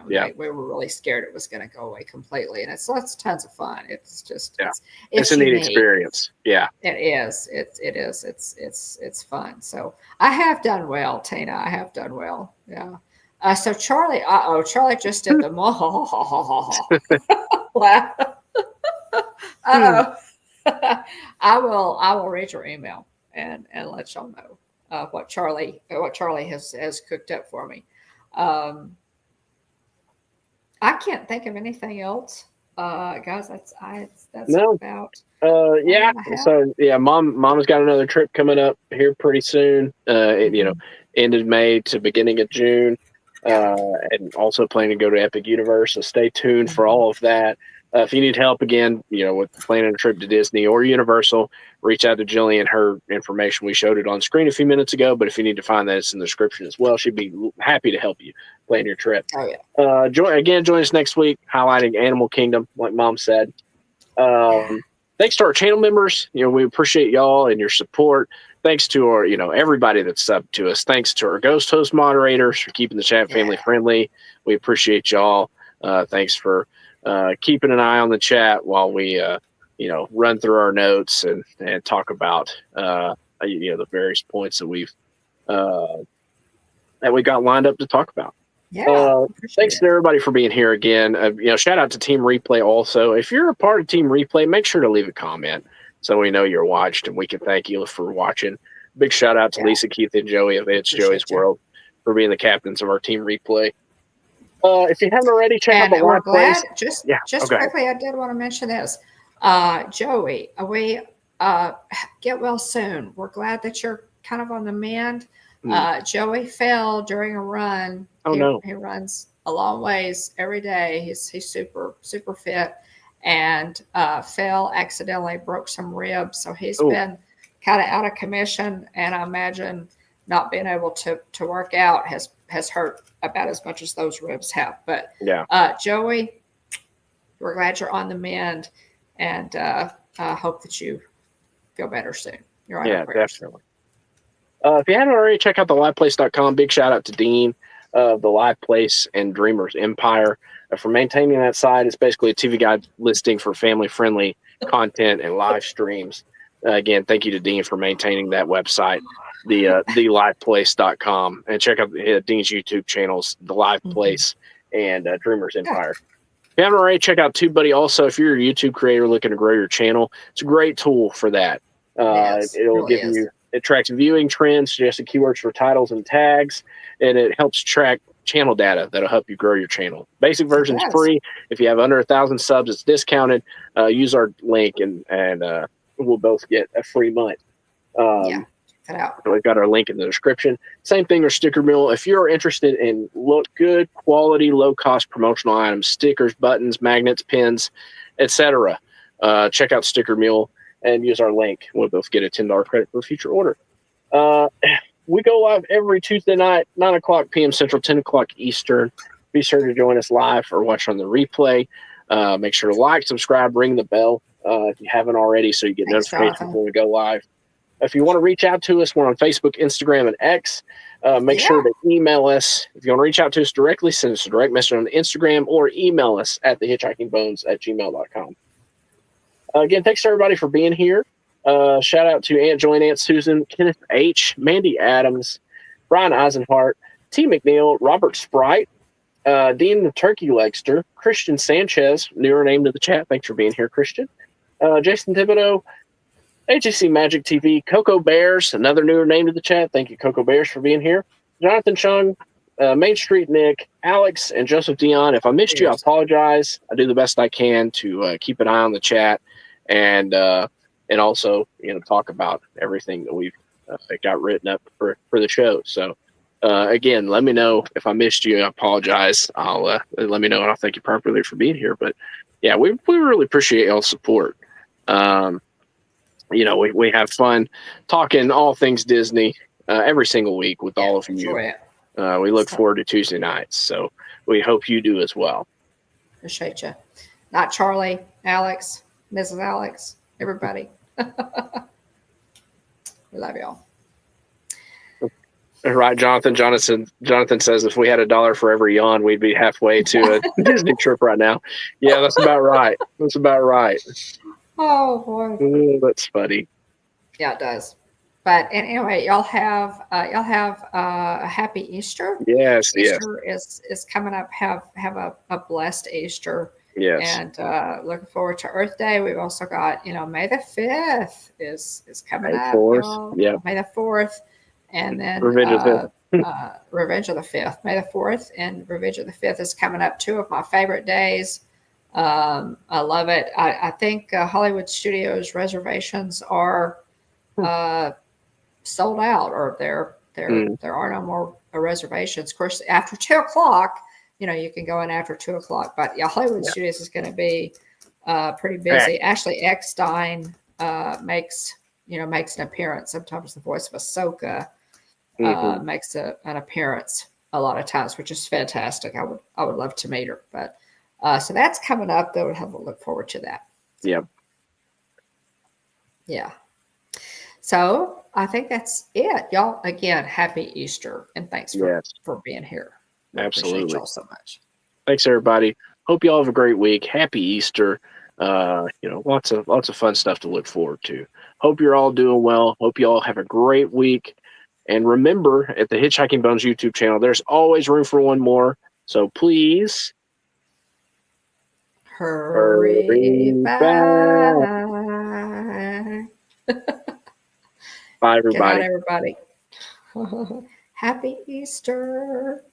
yeah, We were really scared it was going to go away completely, and it's tons of fun. It's just yeah. It's a it's neat unique. experience. Yeah, It is. It is. It's fun. So I have done well, Tina. I have done well. Yeah. So Charlie. Charlie just did the laugh. Uh oh. I will read your email and let y'all know what Charlie has cooked up for me. Um, I can't think of anything else, guys. That's no, about yeah. all I have. So yeah, mom's got another trip coming up here pretty soon. Mhm. Ended May to beginning of June. And also planning to go to Epic Universe. So stay tuned for Mhm. all of that. If you need help again, with planning a trip to Disney or Universal, reach out to Jillian. Her information, we showed it on screen a few minutes ago, but if you need to find that, it's in the description as well. She'd be happy to help you plan your trip. Oh yeah. Join us next week, highlighting Animal Kingdom, like Mom said. Thanks to our channel members. We appreciate y'all and your support. Thanks to our, everybody that's up to us. Thanks to our ghost host moderators for keeping the chat family friendly. We appreciate y'all. Thanks for keeping an eye on the chat while we, run through our notes and talk about, the various points that we got lined up to talk about. Yeah. Thanks to everybody for being here again. Shout out to Team Replay also. If you're a part of Team Replay, make sure to leave a comment so we know you're watched and we can thank you for watching. Big shout out to Lisa, Keith, and Joey of It's Joey's World for being the captains of our Team Replay. If you haven't already, check out the live plays. Just quickly, I did want to mention this. Joey, we get well soon. We're glad that you're kind of on the mend. Joey fell during a run. He runs a long ways every day. He's super, super fit, and fell, accidentally broke some ribs. So he's been kind of out of commission, and I imagine not being able to work out has hurt about as much as those ribs have. But Joey, we're glad you're on the mend, and hope that you feel better soon. You're on definitely. If you haven't already, check out theliveplace.com. Big shout out to Dean of the Live Place and Dreamers Empire for maintaining that site. It's basically a TV guide listing for family-friendly content and live streams. Again, thank you to Dean for maintaining that website, theliveplace.com, and check out Dean's YouTube channels, The Live Place and Dreamers Empire. If you haven't already, check out TubeBuddy also. If you're a YouTube creator looking to grow your channel, it's a great tool for that. It tracks viewing trends, suggested keywords for titles and tags, and it helps track channel data that'll help you grow your channel. Basic version is free. If you have under 1,000 subs, it's discounted. Use our link, and we'll both get a free month. Check it out. We've got our link in the description. Same thing with Stickermule. If you're interested in good quality, low-cost promotional items, stickers, buttons, magnets, pins, etc., check out Stickermule and use our link. We'll both get a $10 credit for a future order. We go live every Tuesday night, 9 o'clock p.m. Central, 10 o'clock Eastern. Be sure to join us live or watch on the replay. Make sure to like, subscribe, ring the bell if you haven't already so you get notifications when we go live. If you want to reach out to us, we're on Facebook, Instagram, and X. Make sure to email us. If you want to reach out to us directly, send us a direct message on Instagram or email us at thehitchhikingbones@gmail.com. Again, thanks to everybody for being here. Shout out to Aunt Joy and Aunt Susan, Kenneth H., Mandy Adams, Brian Eisenhart, T. McNeil, Robert Sprite, Dean the Turkey Legster, Christian Sanchez, newer name to the chat. Thanks for being here, Christian. Jason Thibodeau, HEC Magic TV, Coco Bears, another newer name to the chat. Thank you, Coco Bears, for being here. Jonathan Chung, Main Street Nick, Alex, and Joseph Dion. If I missed you, I apologize. I do the best I can to keep an eye on the chat and also talk about everything that we've got written up for the show. So again, let me know if I missed you. I apologize. I'll let me know, and I'll thank you properly for being here. But yeah, we really appreciate y'all's support. We have fun talking all things Disney every single week with all of you. We look forward to Tuesday nights, so we hope you do as well. Appreciate you. Not Charlie, Alex, Mrs. Alex, everybody. We love y'all. Right, Jonathan. Jonathan says if we had $1 for every yawn, we'd be halfway to a Disney trip right now. Yeah, that's about right. That's about right. Oh boy, that's funny. Yeah, it does. But anyway, y'all have a happy Easter. Yes, Easter is coming up. Have a blessed Easter. Yes. And looking forward to Earth Day. We've also got May the 5th is coming up. Yeah. May the 4th, and then Revenge of the 5th. Revenge of the 5th. May the 4th and Revenge of the 5th is coming up. 2 of my favorite days. I love it. I think Hollywod Studios reservations are sold out, or there are no more reservations. Of course, after 2 o'clock, you can go in after 2 o'clock. But yeah, Hollywod Studios is going to be Pretty busy. Ashley Eckstein makes an appearance. Sometimes the voice of Ahsoka makes an appearance a lot of times, which is fantastic. I would love to meet her. But so that's coming up. Though, we'll have to look forward to that. Yep. Yeah. So I think that's it, y'all. Again, happy Easter, and thanks for being here. We Absolutely. appreciate y'all so much. Thanks, everybody. Hope you all have a great week. Happy Easter. Lots of fun stuff to look forward to. Hope you're all doing well. Hope you all have a great week. And remember, at the Hitchhiking Bones YouTube channel, there's always room for one more. So please hurry back. Bye, everybody. Good night, everybody. Happy Easter.